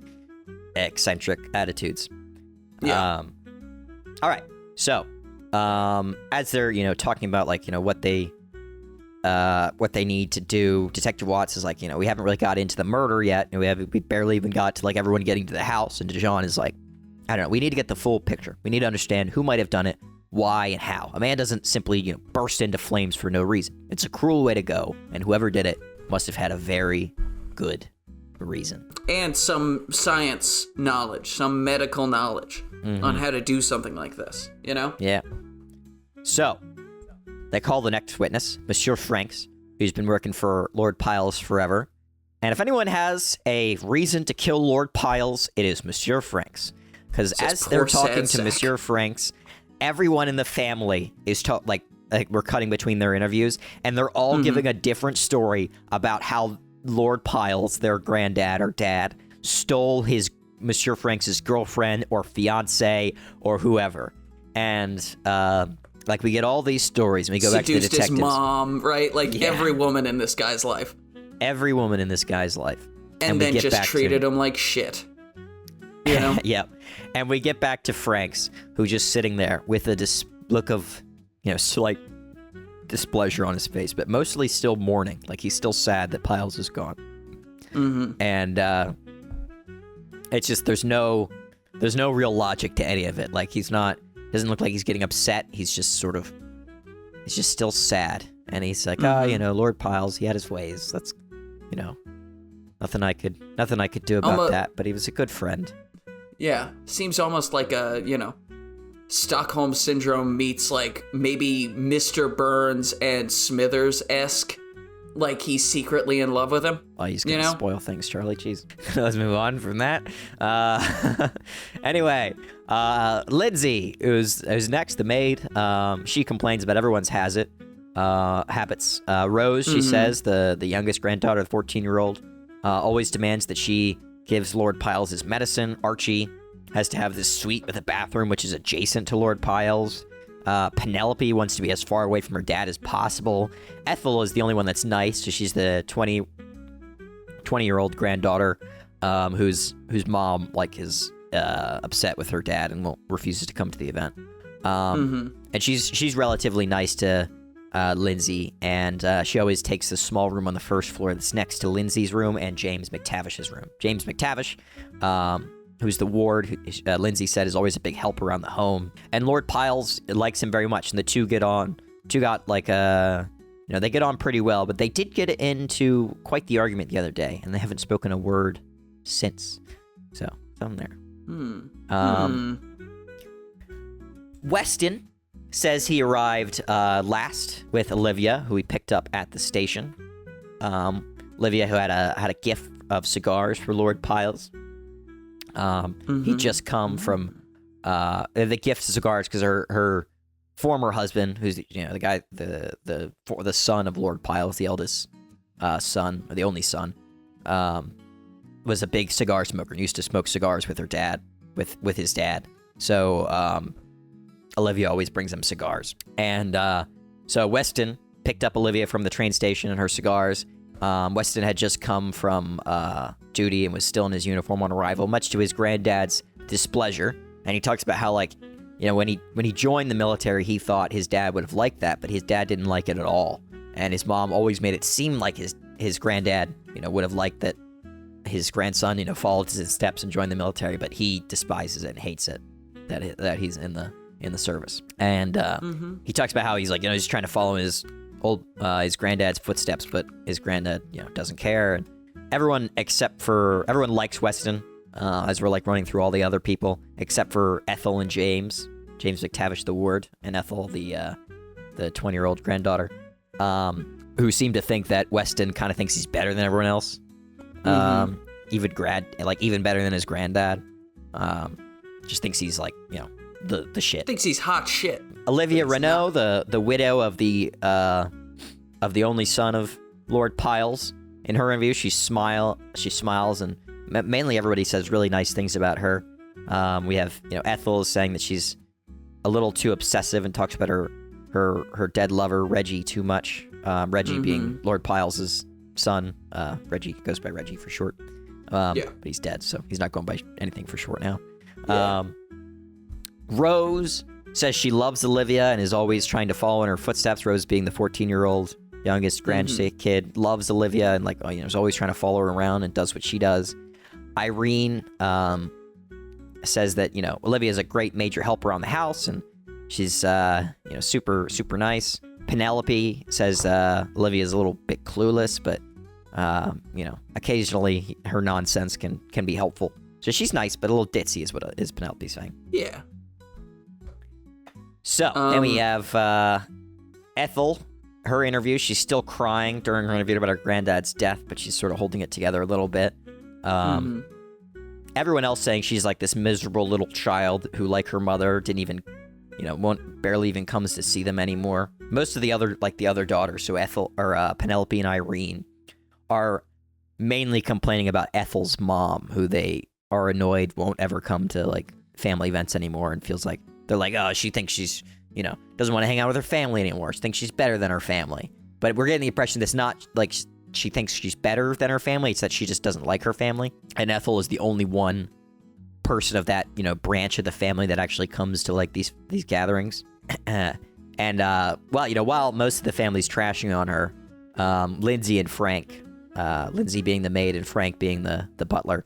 eccentric attitudes. Yeah. All right. So, as they're talking about like what they need to do, Detective Watts is like we haven't really got into the murder yet, and we barely even got to like everyone getting to the house. And Jean is like, I don't know. We need to get the full picture. We need to understand who might have done it, why, and how. A man doesn't simply burst into flames for no reason. It's a cruel way to go, and whoever did it must have had a very good reason. And some science knowledge, some medical knowledge on how to do something like this, Yeah. So, they call the next witness, Monsieur Franks, who's been working for Lord Piles forever. And if anyone has a reason to kill Lord Piles, it is Monsieur Franks. Because as they're talking to Monsieur Franks, everyone in the family is like we're cutting between their interviews, and they're all giving a different story about how Lord Piles, their granddad or dad, stole his Monsieur Franks' girlfriend or fiance or whoever. And Like, we get all these stories, and we go back to the detectives. Seduced his mom, right? Like, every woman in this guy's life. Every woman in this guy's life. And then just treated him like shit. You know? Yep. And we get back to Frank's, who's just sitting there with a look of, slight displeasure on his face, but mostly still mourning. Like, he's still sad that Piles is gone. Mm-hmm. And it's just, there's no real logic to any of it. Like, doesn't look like he's getting upset. He's just still sad. And he's like, Lord Piles, he had his ways. That's, nothing I could do about that, but he was a good friend. Yeah. Seems almost like a, Stockholm Syndrome meets, like, maybe Mr. Burns and Smithers-esque. Like, he's secretly in love with him. Oh, he's gonna spoil things, Charlie. Jeez. Let's move on from that. Anyway, Lindsay, who's next, the maid, she complains about everyone's habits. Rose, she says, the youngest granddaughter, the 14-year-old, always demands that she gives Lord Piles his medicine. Archie has to have this suite with a bathroom, which is adjacent to Lord Piles. Penelope wants to be as far away from her dad as possible. Ethel is the only one that's nice, so she's the 20-year-old granddaughter, whose mom, like, is upset with her dad and refuses to come to the event. And she's relatively nice to Lindsay, and she always takes the small room on the first floor that's next to Lindsay's room and James McTavish's room. James McTavish, who's the ward, who Lindsay said is always a big help around the home. And Lord Piles likes him very much, and the two get on. They get on pretty well, but they did get into quite the argument the other day, and they haven't spoken a word since. So, something there. Weston says he arrived last with Olivia, who he picked up at the station. Olivia, who had a gift of cigars for Lord Piles. He just come from the gift of cigars because her former husband, who's the guy, the son of Lord Piles, the eldest son, or the only son, was a big cigar smoker and used to smoke cigars with her dad, with his dad. So Olivia always brings him cigars, and so Weston picked up Olivia from the train station and her cigars. Weston had just come from duty and was still in his uniform on arrival, much to his granddad's displeasure. And he talks about how, like, when he joined the military, he thought his dad would have liked that, but his dad didn't like it at all. And his mom always made it seem like his granddad, would have liked that his grandson, followed his steps and joined the military, but he despises it and hates it that he's in the service. And he talks about how he's like, he's trying to follow his granddad's footsteps, but his granddad, doesn't care. And everyone likes Weston, as we're like running through all the other people, except for Ethel and James McTavish, the ward, and Ethel, the 20-year-old granddaughter, who seem to think that Weston kind of thinks he's better than everyone else. Even better than his granddad. Just thinks he's like, the shit. Thinks he's hot shit. Olivia Renault, the widow of the only son of Lord Piles, in her interview, she smiles, and mainly everybody says really nice things about her. We have Ethel is saying that she's a little too obsessive and talks about her dead lover Reggie too much. Reggie being Lord Piles' son. Reggie goes by Reggie for short. But he's dead, so he's not going by anything for short now. Rose says she loves Olivia and is always trying to follow in her footsteps. Rose, being the 14-year-old youngest kid, loves Olivia and is always trying to follow her around and does what she does. Irene says that Olivia is a great major help around the house and she's super super nice. Penelope says Olivia is a little bit clueless, but occasionally her nonsense can be helpful. So she's nice, but a little ditzy is what is Penelope saying. Yeah. So then we have Ethel. Her interview, she's still crying during her interview about her granddad's death, but she's sort of holding it together a little bit. Everyone else saying she's like this miserable little child who, like her mother, didn't even, barely even comes to see them anymore. Most of the other daughters, so Ethel or Penelope and Irene, are mainly complaining about Ethel's mom, who they are annoyed won't ever come to like family events anymore, and feels like they're like, oh, she thinks she's doesn't want to hang out with her family anymore. She thinks she's better than her family. But we're getting the impression that's not like she thinks she's better than her family. It's that she just doesn't like her family. And Ethel is the only one person of that, branch of the family that actually comes to like these gatherings. And while most of the family's trashing on her, Lindsay and Frank, Lindsay being the maid and Frank being the butler,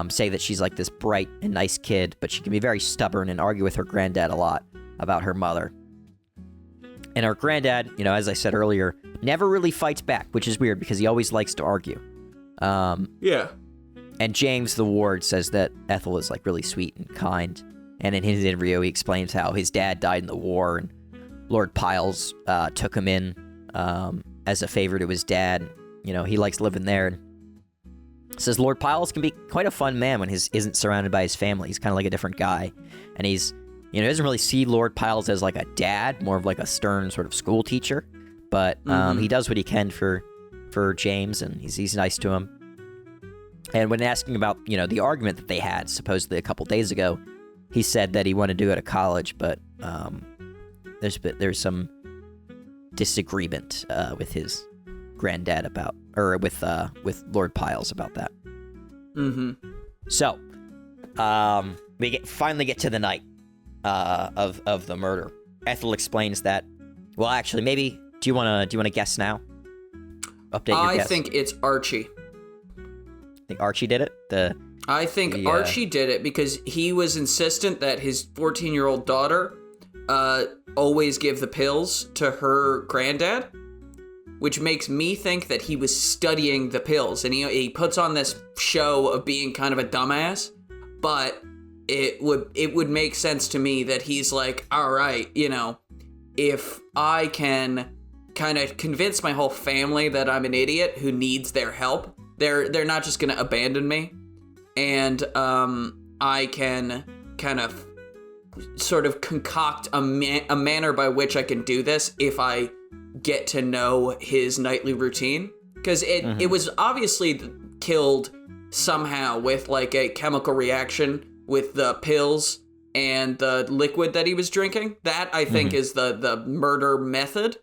say that she's like this bright and nice kid, but she can be very stubborn and argue with her granddad a lot about her mother. And her granddad, as I said earlier, never really fights back, which is weird because he always likes to argue. Yeah. And James the ward says that Ethel is like really sweet and kind. And in his interview, he explains how his dad died in the war and Lord Piles took him in as a favor to his dad. He likes living there. And says Lord Piles can be quite a fun man when he isn't surrounded by his family. He's kind of like a different guy. And he's, he doesn't really see Lord Piles as like a dad, more of like a stern sort of school teacher. But he does what he can for James, and he's nice to him. And when asking about, the argument that they had supposedly a couple days ago, he said that he wanted to go to college, but there's some disagreement with his granddad with Lord Piles about that. Mm-hmm. So, we finally get to the night of the murder. Ethel explains that. Well, actually, maybe do you want to guess now? Update your guess. I think it's Archie. Think Archie did it? I think Archie did it because he was insistent that his 14-year-old daughter always give the pills to her granddad, which makes me think that he was studying the pills. And he puts on this show of being kind of a dumbass, but it would make sense to me that he's like, all right, if I can kind of convince my whole family that I'm an idiot who needs their help, they're not just going to abandon me. And I can kind of sort of concoct a manner by which I can do this if I get to know his nightly routine. Because it was obviously killed somehow with like a chemical reaction with the pills and the liquid that he was drinking. That, I think, is the murder method.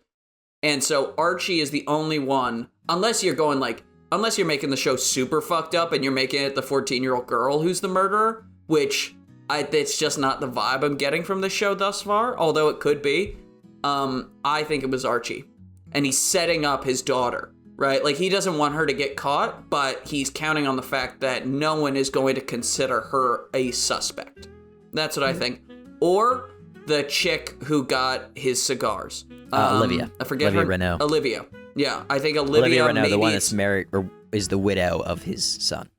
And so Archie is the only one, unless you're making the show super fucked up and you're making it the 14-year-old girl who's the murderer, which it's just not the vibe I'm getting from the show thus far, although it could be. I think it was Archie. And he's setting up his daughter, right? Like, he doesn't want her to get caught, but he's counting on the fact that no one is going to consider her a suspect. That's what I think. Or the chick who got his cigars. Olivia. I forget Olivia her. Renault. Olivia. Yeah, I think Olivia Renault, maybe the one that's married or is the widow of his son.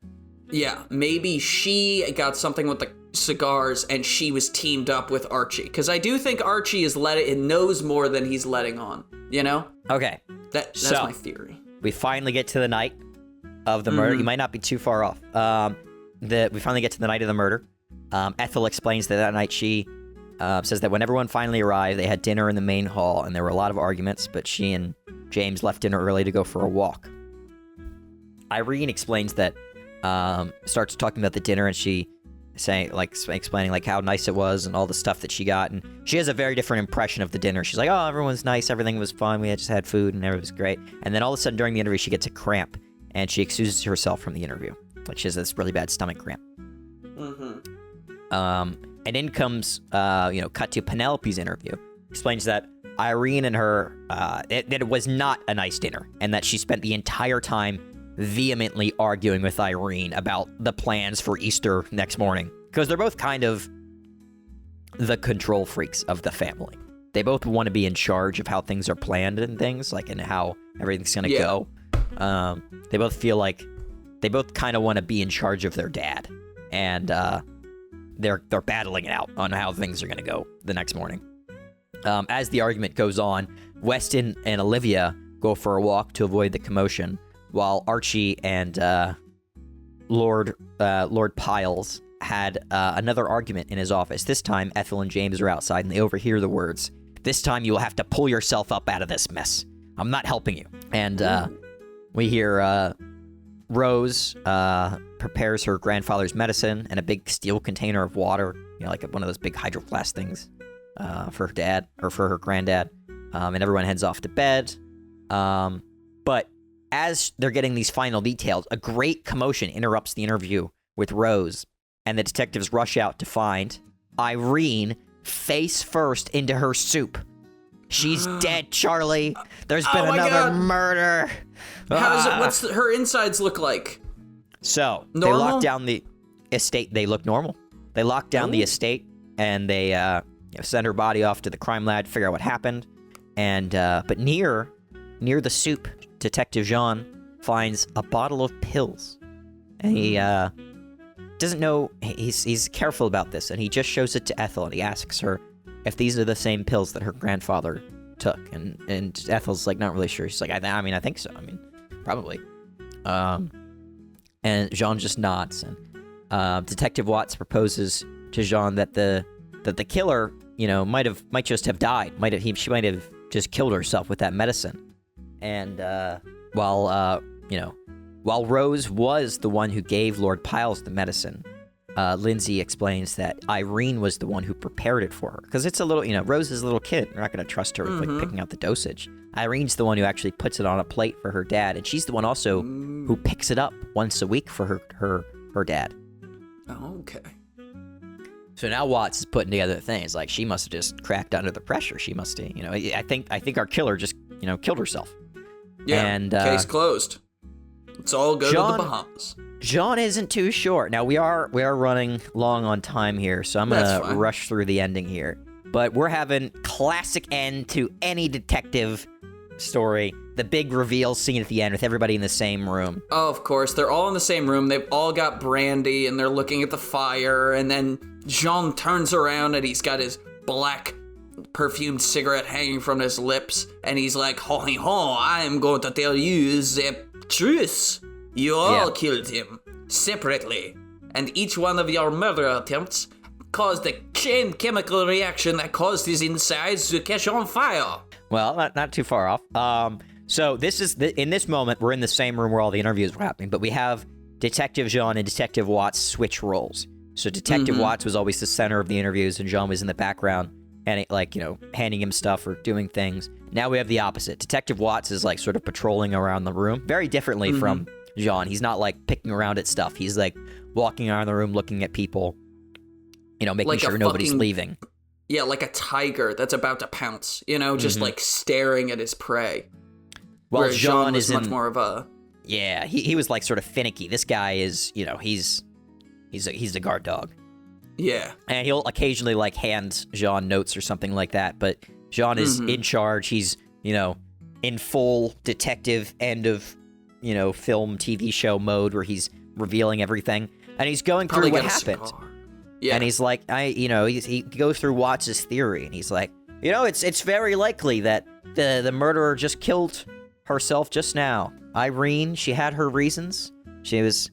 Yeah, maybe she got something with the cigars and she was teamed up with Archie. Because I do think Archie knows more than he's letting on, Okay. That's my theory. We finally get to the night of the murder. You might not be too far off. We finally get to the night of the murder. Ethel explains that night she says that when everyone finally arrived, they had dinner in the main hall, and there were a lot of arguments, but she and James left dinner early to go for a walk. Irene explains that, starts talking about the dinner, and she explaining how nice it was and all the stuff that she got, and she has a very different impression of the dinner. She's like, oh, everyone's nice, everything was fun, we just had food, and everything was great. And then all of a sudden during the interview, she gets a cramp, and she excuses herself from the interview. Like, she has this really bad stomach cramp. And in comes, cut to Penelope's interview. Explains that Irene and her, that it was not a nice dinner, and that she spent the entire time vehemently arguing with Irene about the plans for Easter next morning. Because they're both kind of the control freaks of the family. They both want to be in charge of how things are planned and things, and how everything's going to go. They both feel like they both kind of want to be in charge of their dad. And, they're battling it out on how things are going to go the next morning. As the argument goes on, Weston and Olivia go for a walk to avoid the commotion, while Archie and Lord Piles had another argument in his office. This time, Ethel and James are outside, and they overhear the words, "This time you will have to pull yourself up out of this mess. I'm not helping you." And we hear Rose prepares her grandfather's medicine and a big steel container of water, like one of those big hydro flask things. for her dad, or for her granddad, and everyone heads off to bed. But as they're getting these final details, a great commotion interrupts the interview with Rose, and the detectives rush out to find Irene face first into her soup. She's dead, Charlie. There's been another murder. What's her insides look like? So normal? They lock down the estate. They look normal. They lock down the estate, and they send her body off to the crime lab to figure out what happened. And but near the soup, Detective Jean finds a bottle of pills, and he doesn't know. He's careful about this, and he just shows it to Ethel, and he asks her if these are the same pills that her grandfather took, and Ethel's like not really sure. She's like, I mean, I think so. I mean, probably. And Jean just nods, and Detective Watts proposes to Jean that the killer, might just have died. She might have just killed herself with that medicine. And while Rose was the one who gave Lord Piles the medicine, Lindsay explains that Irene was the one who prepared it for her. Because it's a little, Rose is a little kid. We're not going to trust her with picking out the dosage. Irene's the one who actually puts it on a plate for her dad, and she's the one also who picks it up once a week for her dad. Oh, okay. So now Watts is putting together things like she must have just cracked under the pressure. She must have, I think our killer just, killed herself. Yeah, and, case closed. Let's all go to the Bahamas. John isn't too sure. Now, we are running long on time here, so I'm going to rush through the ending here. But we're having classic end to any detective story. The big reveal scene at the end with everybody in the same room. Oh, of course. They're all in the same room. They've all got brandy, and they're looking at the fire, and then Jean turns around, and he's got his black perfumed cigarette hanging from his lips, and he's like, ho, I am going to tell you the truth. You all killed him, separately, and each one of your murder attempts caused a chain chemical reaction that caused his insides to catch on fire. Well, not too far off. So this is, in this moment, we're in the same room where all the interviews were happening, but we have Detective Jean and Detective Watts switch roles. So Detective Watts was always the center of the interviews, and Jean was in the background, and handing him stuff or doing things. Now we have the opposite. Detective Watts is like sort of patrolling around the room, very differently from Jean. He's not like picking around at stuff. He's like walking around the room, looking at people, making like sure nobody's leaving. Yeah, like a tiger that's about to pounce, just like staring at his prey. Well, Jean was much more of a... Yeah, he was like sort of finicky. This guy is, he's a guard dog. Yeah. And he'll occasionally like hand Jean notes or something like that, but Jean is in charge. He's, in full detective end of, film TV show mode where he's revealing everything, and he's going through what happened. Yeah. And he's like, he goes through Watts' theory, and he's like, it's very likely that the murderer just killed herself just now. Irene, she had her reasons. She was,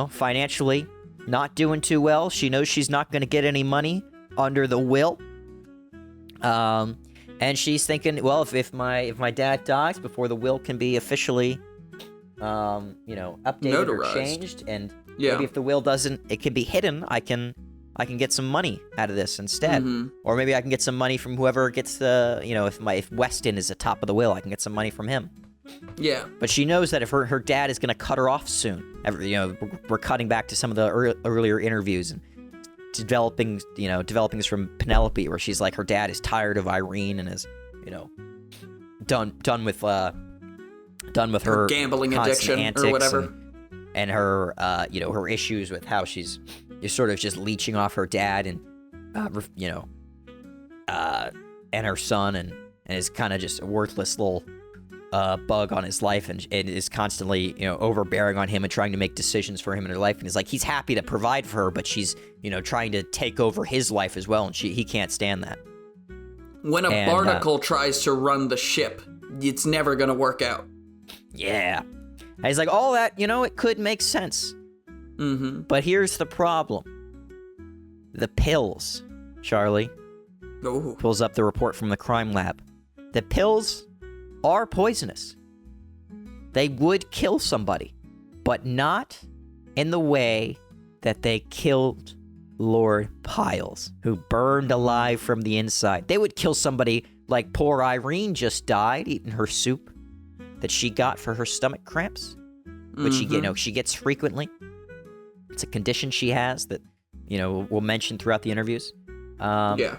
financially not doing too well. She knows she's not going to get any money under the will. And she's thinking, well, if my dad dies before the will can be officially, updated or changed, and maybe if the will doesn't, it can be hidden. I can get some money out of this instead, or maybe I can get some money from whoever gets the, if Weston is the top of the will, I can get some money from him. Yeah. But she knows that if her dad is going to cut her off soon, we're cutting back to some of the earlier interviews and developing this from Penelope, where she's like, her dad is tired of Irene and is, done with her gambling addiction or whatever, and her, her issues with how she's sort of just leeching off her dad and, and her son, and is kind of just a worthless little bug on his life, and is constantly, overbearing on him and trying to make decisions for him in her life. And he's like, he's happy to provide for her, but she's, trying to take over his life as well, and he can't stand that. When a barnacle tries to run the ship, it's never going to work out. Yeah. And he's like, all that, it could make sense. But here's the problem. The pills, Charlie. Ooh. Pulls up the report from the crime lab. The pills are poisonous. They would kill somebody, but not in the way that they killed Lord Piles, who burned alive from the inside. They would kill somebody like poor Irene just died eating her soup that she got for her stomach cramps, which she gets frequently. It's a condition she has that, we'll mention throughout the interviews. Yeah.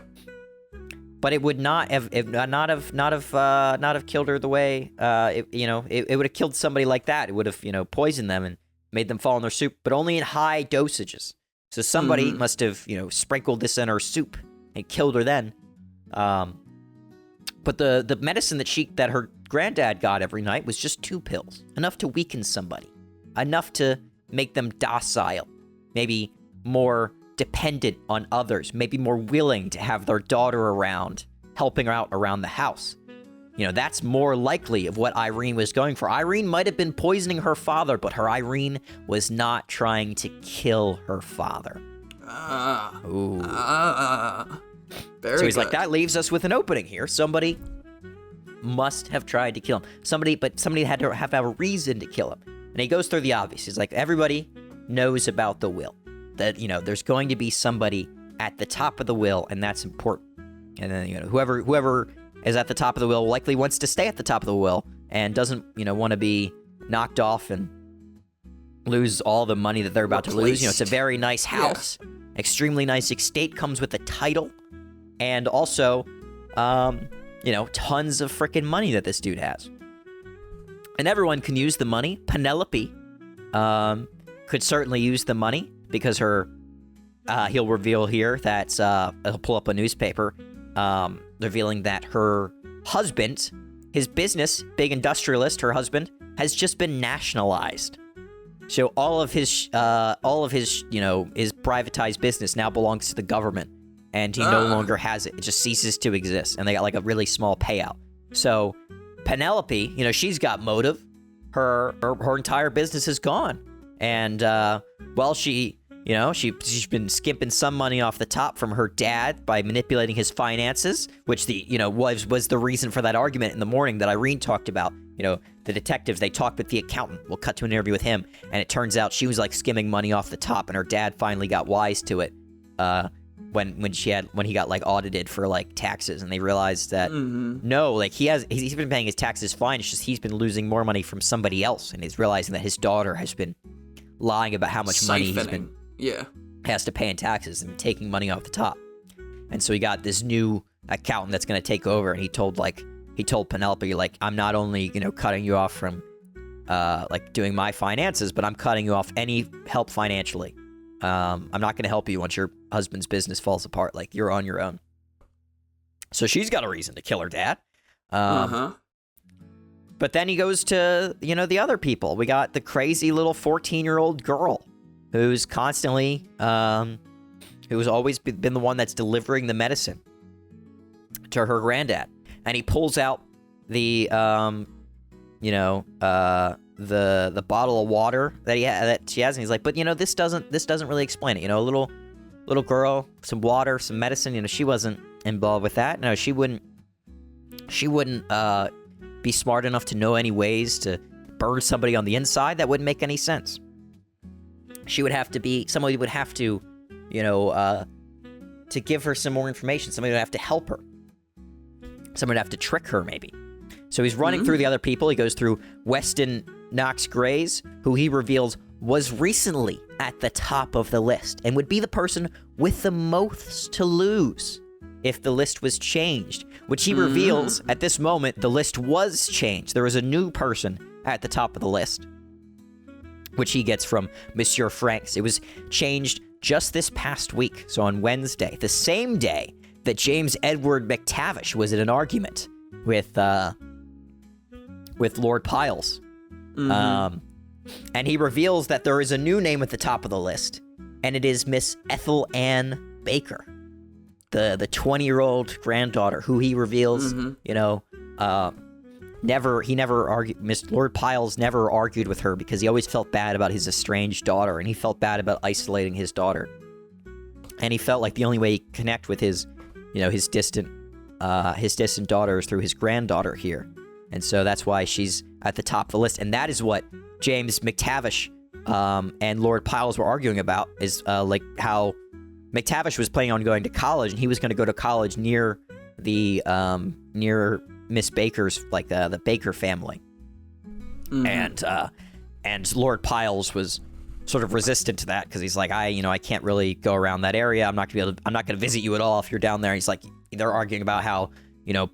But it would not have killed her the way it would have killed somebody like that. It would have poisoned them and made them fall in their soup, but only in high dosages. So somebody must have sprinkled this in her soup and killed her then. But the medicine that her granddad got every night was just 2 pills, enough to weaken somebody, enough to make them docile, maybe more dependent on others, maybe more willing to have their daughter around, helping her out around the house. That's more likely of what Irene was going for. Irene might have been poisoning her father, but her Irene was not trying to kill her father. Very so he's good. like, that leaves us with an opening here. Somebody must have tried to kill him. Somebody had to have a reason to kill him. And he goes through the obvious. He's like, everybody knows about the will. That, there's going to be somebody at the top of the will, and that's important. And then, whoever is at the top of the will likely wants to stay at the top of the will and doesn't, want to be knocked off and lose all the money that they're about to lose. It's a very nice house, extremely nice estate, comes with a title, and also, tons of freaking money that this dude has. And everyone can use the money. Penelope could certainly use the money because he'll reveal here that, he'll pull up a newspaper, revealing that her husband, his business, big industrialist, her husband, has just been nationalized. So all of his his privatized business now belongs to the government, and he no longer has it. It just ceases to exist, and they got like a really small payout. So Penelope, she's got motive. Her entire business is gone, and she's been skimping some money off the top from her dad by manipulating his finances, which was the reason for that argument in the morning that Irene talked about. The detectives, they talked with the accountant. We'll cut to an interview with him, and it turns out she was like skimming money off the top, and her dad finally got wise to it when he got like audited for like taxes, and they realized that no, like he's been paying his taxes fine. It's just he's been losing more money from somebody else, and he's realizing that his daughter has been lying about how much money has to pay in taxes and taking money off the top. And so he got this new accountant that's going to take over, and he told Penelope, like, I'm not only, cutting you off from, doing my finances, but I'm cutting you off any help financially. I'm not going to help you once your husband's business falls apart. Like, you're on your own. So she's got a reason to kill her dad. But then he goes to, the other people. We got the crazy little 14-year-old girl who's constantly, who's always been the one that's delivering the medicine to her granddad. And he pulls out the bottle of water that she has, and he's like, but this doesn't really explain it. A little girl, some water, some medicine. She wasn't involved with that. No, she wouldn't be smart enough to know any ways to burn somebody on the inside. That wouldn't make any sense. Somebody would have to, to give her some more information. Somebody would have to help her. Someone would have to trick her, maybe. So he's running through the other people. He goes through Weston Knox Grays, who he reveals was recently at the top of the list and would be the person with the most to lose if the list was changed, which he reveals at this moment the list was changed. There was a new person at the top of the list, which he gets from Monsieur Franks. It was changed just this past week, so on Wednesday, the same day that James Edward McTavish was in an argument with Lord Piles. And he reveals that there is a new name at the top of the list, and it is Miss Ethel Ann Baker, the 20-year-old granddaughter, who he reveals, Lord Piles never argued with her because he always felt bad about his estranged daughter, and he felt bad about isolating his daughter. And he felt like the only way he could connect with his distant daughter is through his granddaughter here. And so that's why she's at the top of the list. And that is what James McTavish and Lord Piles were arguing about, is like how McTavish was planning on going to college, and he was going to go to college near the near Miss Baker's, like the Baker family. And Lord Piles was sort of resistant to that because he's like, I can't really go around that area. I'm not going to visit you at all if you're down there. And he's like, they're arguing about how,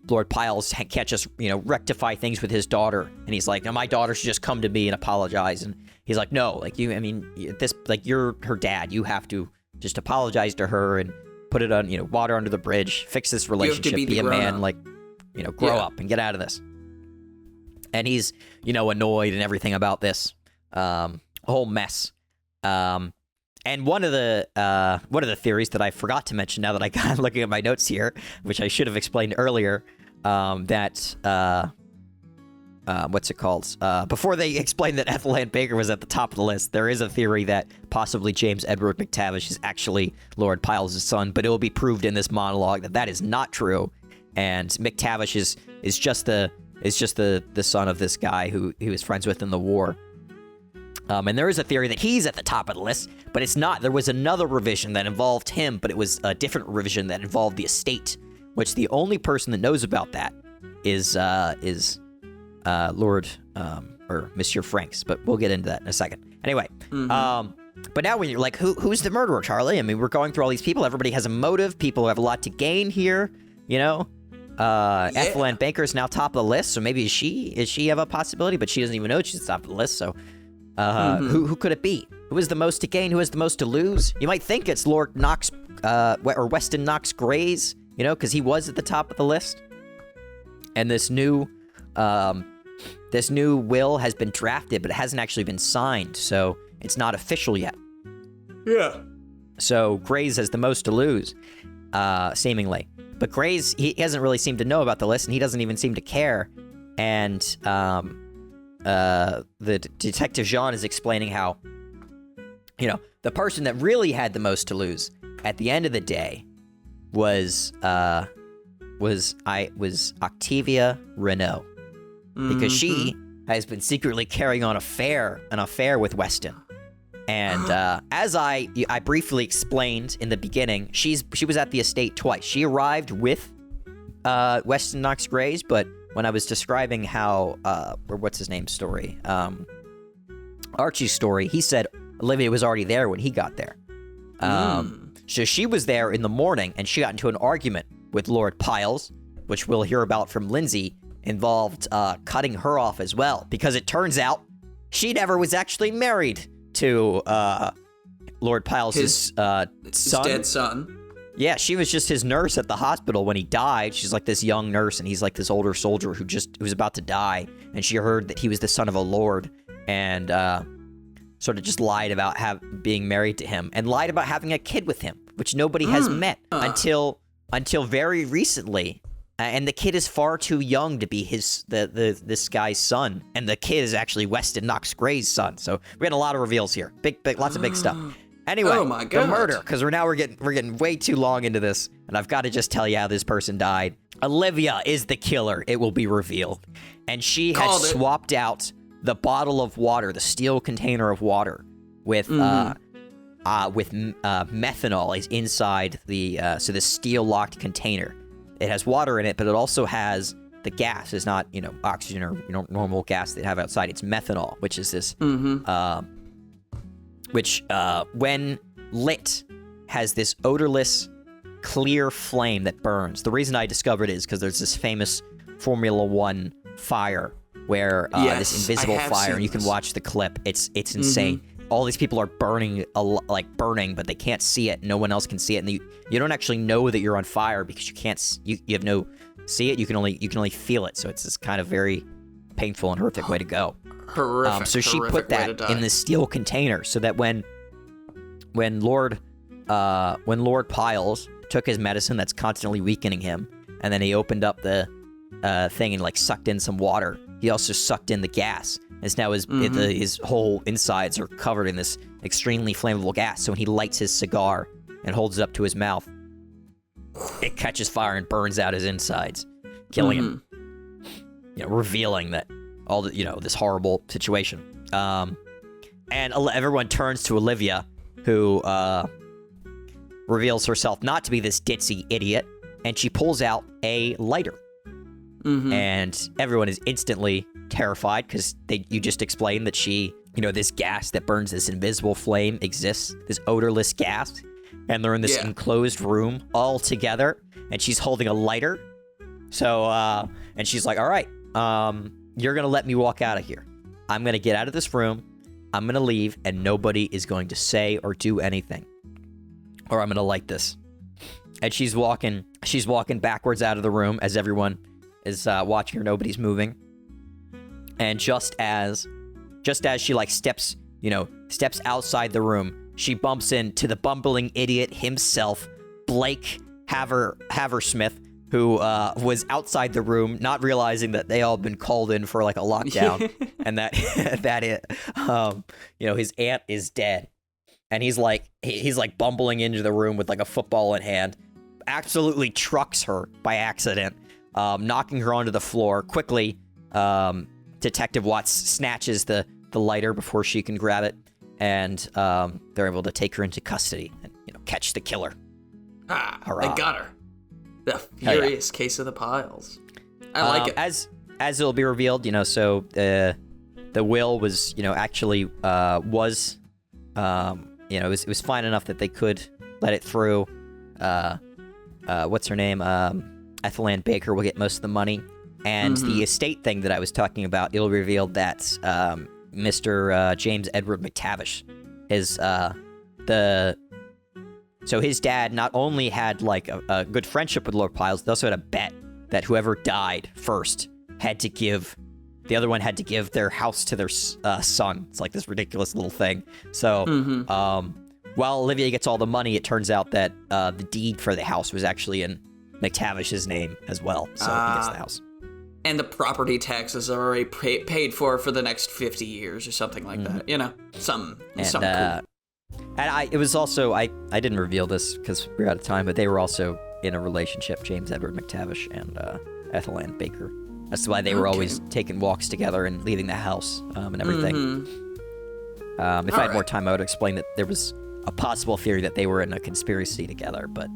Lord Piles can't just, rectify things with his daughter. And he's like, no, my daughter should just come to me and apologize. And he's like, no, like you're her dad. You have to just apologize to her and put it on, water under the bridge, fix this relationship, be a man, grow up and get out of this. And he's, annoyed and everything about this whole mess. And one of the theories that I forgot to mention now that I got looking at my notes here, which I should have explained earlier, that what's it called? Before they explained that Ethel Ann Baker was at the top of the list, there is a theory that possibly James Edward McTavish is actually Lord Piles' son, but it will be proved in this monologue that is not true, and McTavish is just the son of this guy who he was friends with in the war. And there is a theory that he's at the top of the list, but it's not. There was another revision that involved him, but it was a different revision that involved the estate, which the only person that knows about that is Lord or Monsieur Franks. But we'll get into that in a second. Anyway, but now when you're like, who's the murderer, Charlie? I mean, we're going through all these people. Everybody has a motive. People have a lot to gain here. Ethel Ann Baker is now top of the list, so maybe is she have a possibility? But she doesn't even know she's top of the list. So. Who could it be? Who has the most to gain? Who has the most to lose? You might think it's Lord Knox, or Weston Knox Grays, because he was at the top of the list. And this new will has been drafted, but it hasn't actually been signed, so it's not official yet. Yeah. So Grays has the most to lose, seemingly. But Grays, he hasn't really seemed to know about the list, and he doesn't even seem to care. And, the Detective Jean is explaining how, the person that really had the most to lose at the end of the day was Octavia Renault, because she has been secretly carrying on an affair with Weston. And as I briefly explained in the beginning, she was at the estate twice. She arrived with Weston Knox Grays, but when I was describing how, or what's his name's story, Archie's story, he said Olivia was already there when he got there. So she was there in the morning, and she got into an argument with Lord Piles, which we'll hear about from Lindsay, involved cutting her off as well, because it turns out she never was actually married to Lord Piles' his dead son. Yeah, she was just his nurse at the hospital when he died. She's like this young nurse, and he's like this older soldier who was about to die, and she heard that he was the son of a lord, and sort of just lied about being married to him, and lied about having a kid with him, which nobody has met until very recently. And the kid is far too young to be this guy's son, and the kid is actually Weston Knox Gray's son. So we had a lot of reveals here, big lots of big stuff. Anyway, oh my God. The murder, because we're getting way too long into this, and I've got to just tell you how this person died. Olivia is the killer, it will be revealed. And she had swapped out the bottle of water, the steel container of water, with methanol is inside the so this steel locked container. It has water in it, but it also has the gas. It's not oxygen or normal gas they have outside. It's methanol, which is this which, when lit, has this odorless, clear flame that burns. The reason I discovered it is because there's this famous Formula One fire where this invisible fire, and you can watch the clip. It's insane. All these people are burning, but they can't see it. No one else can see it, and you don't actually know that you're on fire because you can't. You have no see it. You can only feel it. So it's this kind of very painful and horrific way to go. Horrific. So she put that in this steel container so that when Lord Piles took his medicine that's constantly weakening him, and then he opened up the thing and sucked in some water, he also sucked in the gas. And now his whole insides are covered in this extremely flammable gas. So when he lights his cigar and holds it up to his mouth, it catches fire and burns out his insides, killing him. Revealing that all the this horrible situation. And everyone turns to Olivia, who reveals herself not to be this ditzy idiot, and she pulls out a lighter. And everyone is instantly terrified because you just explained that this gas that burns this invisible flame exists, this odorless gas, and they're in this enclosed room all together, and she's holding a lighter. So, and she's like, all right, you're going to let me walk out of here. I'm going to get out of this room. I'm going to leave, and nobody is going to say or do anything, or I'm going to light this. And she's walking backwards out of the room as everyone is watching her. Nobody's moving. And just as she like steps outside the room, she bumps into the bumbling idiot himself, Blake Haversmith, who was outside the room, not realizing that they all been called in for like a lockdown, and that his aunt is dead, and he's like bumbling into the room with like a football in hand, absolutely trucks her by accident, knocking her onto the floor. Quickly, Detective Watts snatches the lighter before she can grab it, and they're able to take her into custody and catch the killer. They got her. The furious case of the piles. I like it. As it'll be revealed, so the will was, actually it was fine enough that they could let it through. What's her name? Ethel Ann Baker will get most of the money, and the estate thing that I was talking about, it'll reveal that Mr. James Edward McTavish, So his dad not only had like a good friendship with Lord Piles, they also had a bet that whoever died first the other one had to give their house to their son. It's like this ridiculous little thing. So while Olivia gets all the money, it turns out that the deed for the house was actually in McTavish's name as well. So he gets the house. And the property taxes are already paid for the next 50 years or something like that. Something cool. And it was also, I didn't reveal this because we're out of time, but they were also in a relationship, James Edward McTavish and Ethel Ann Baker. That's why they were always taking walks together and leaving the house and everything. If I had more time, I would explain that there was a possible theory that they were in a conspiracy together, but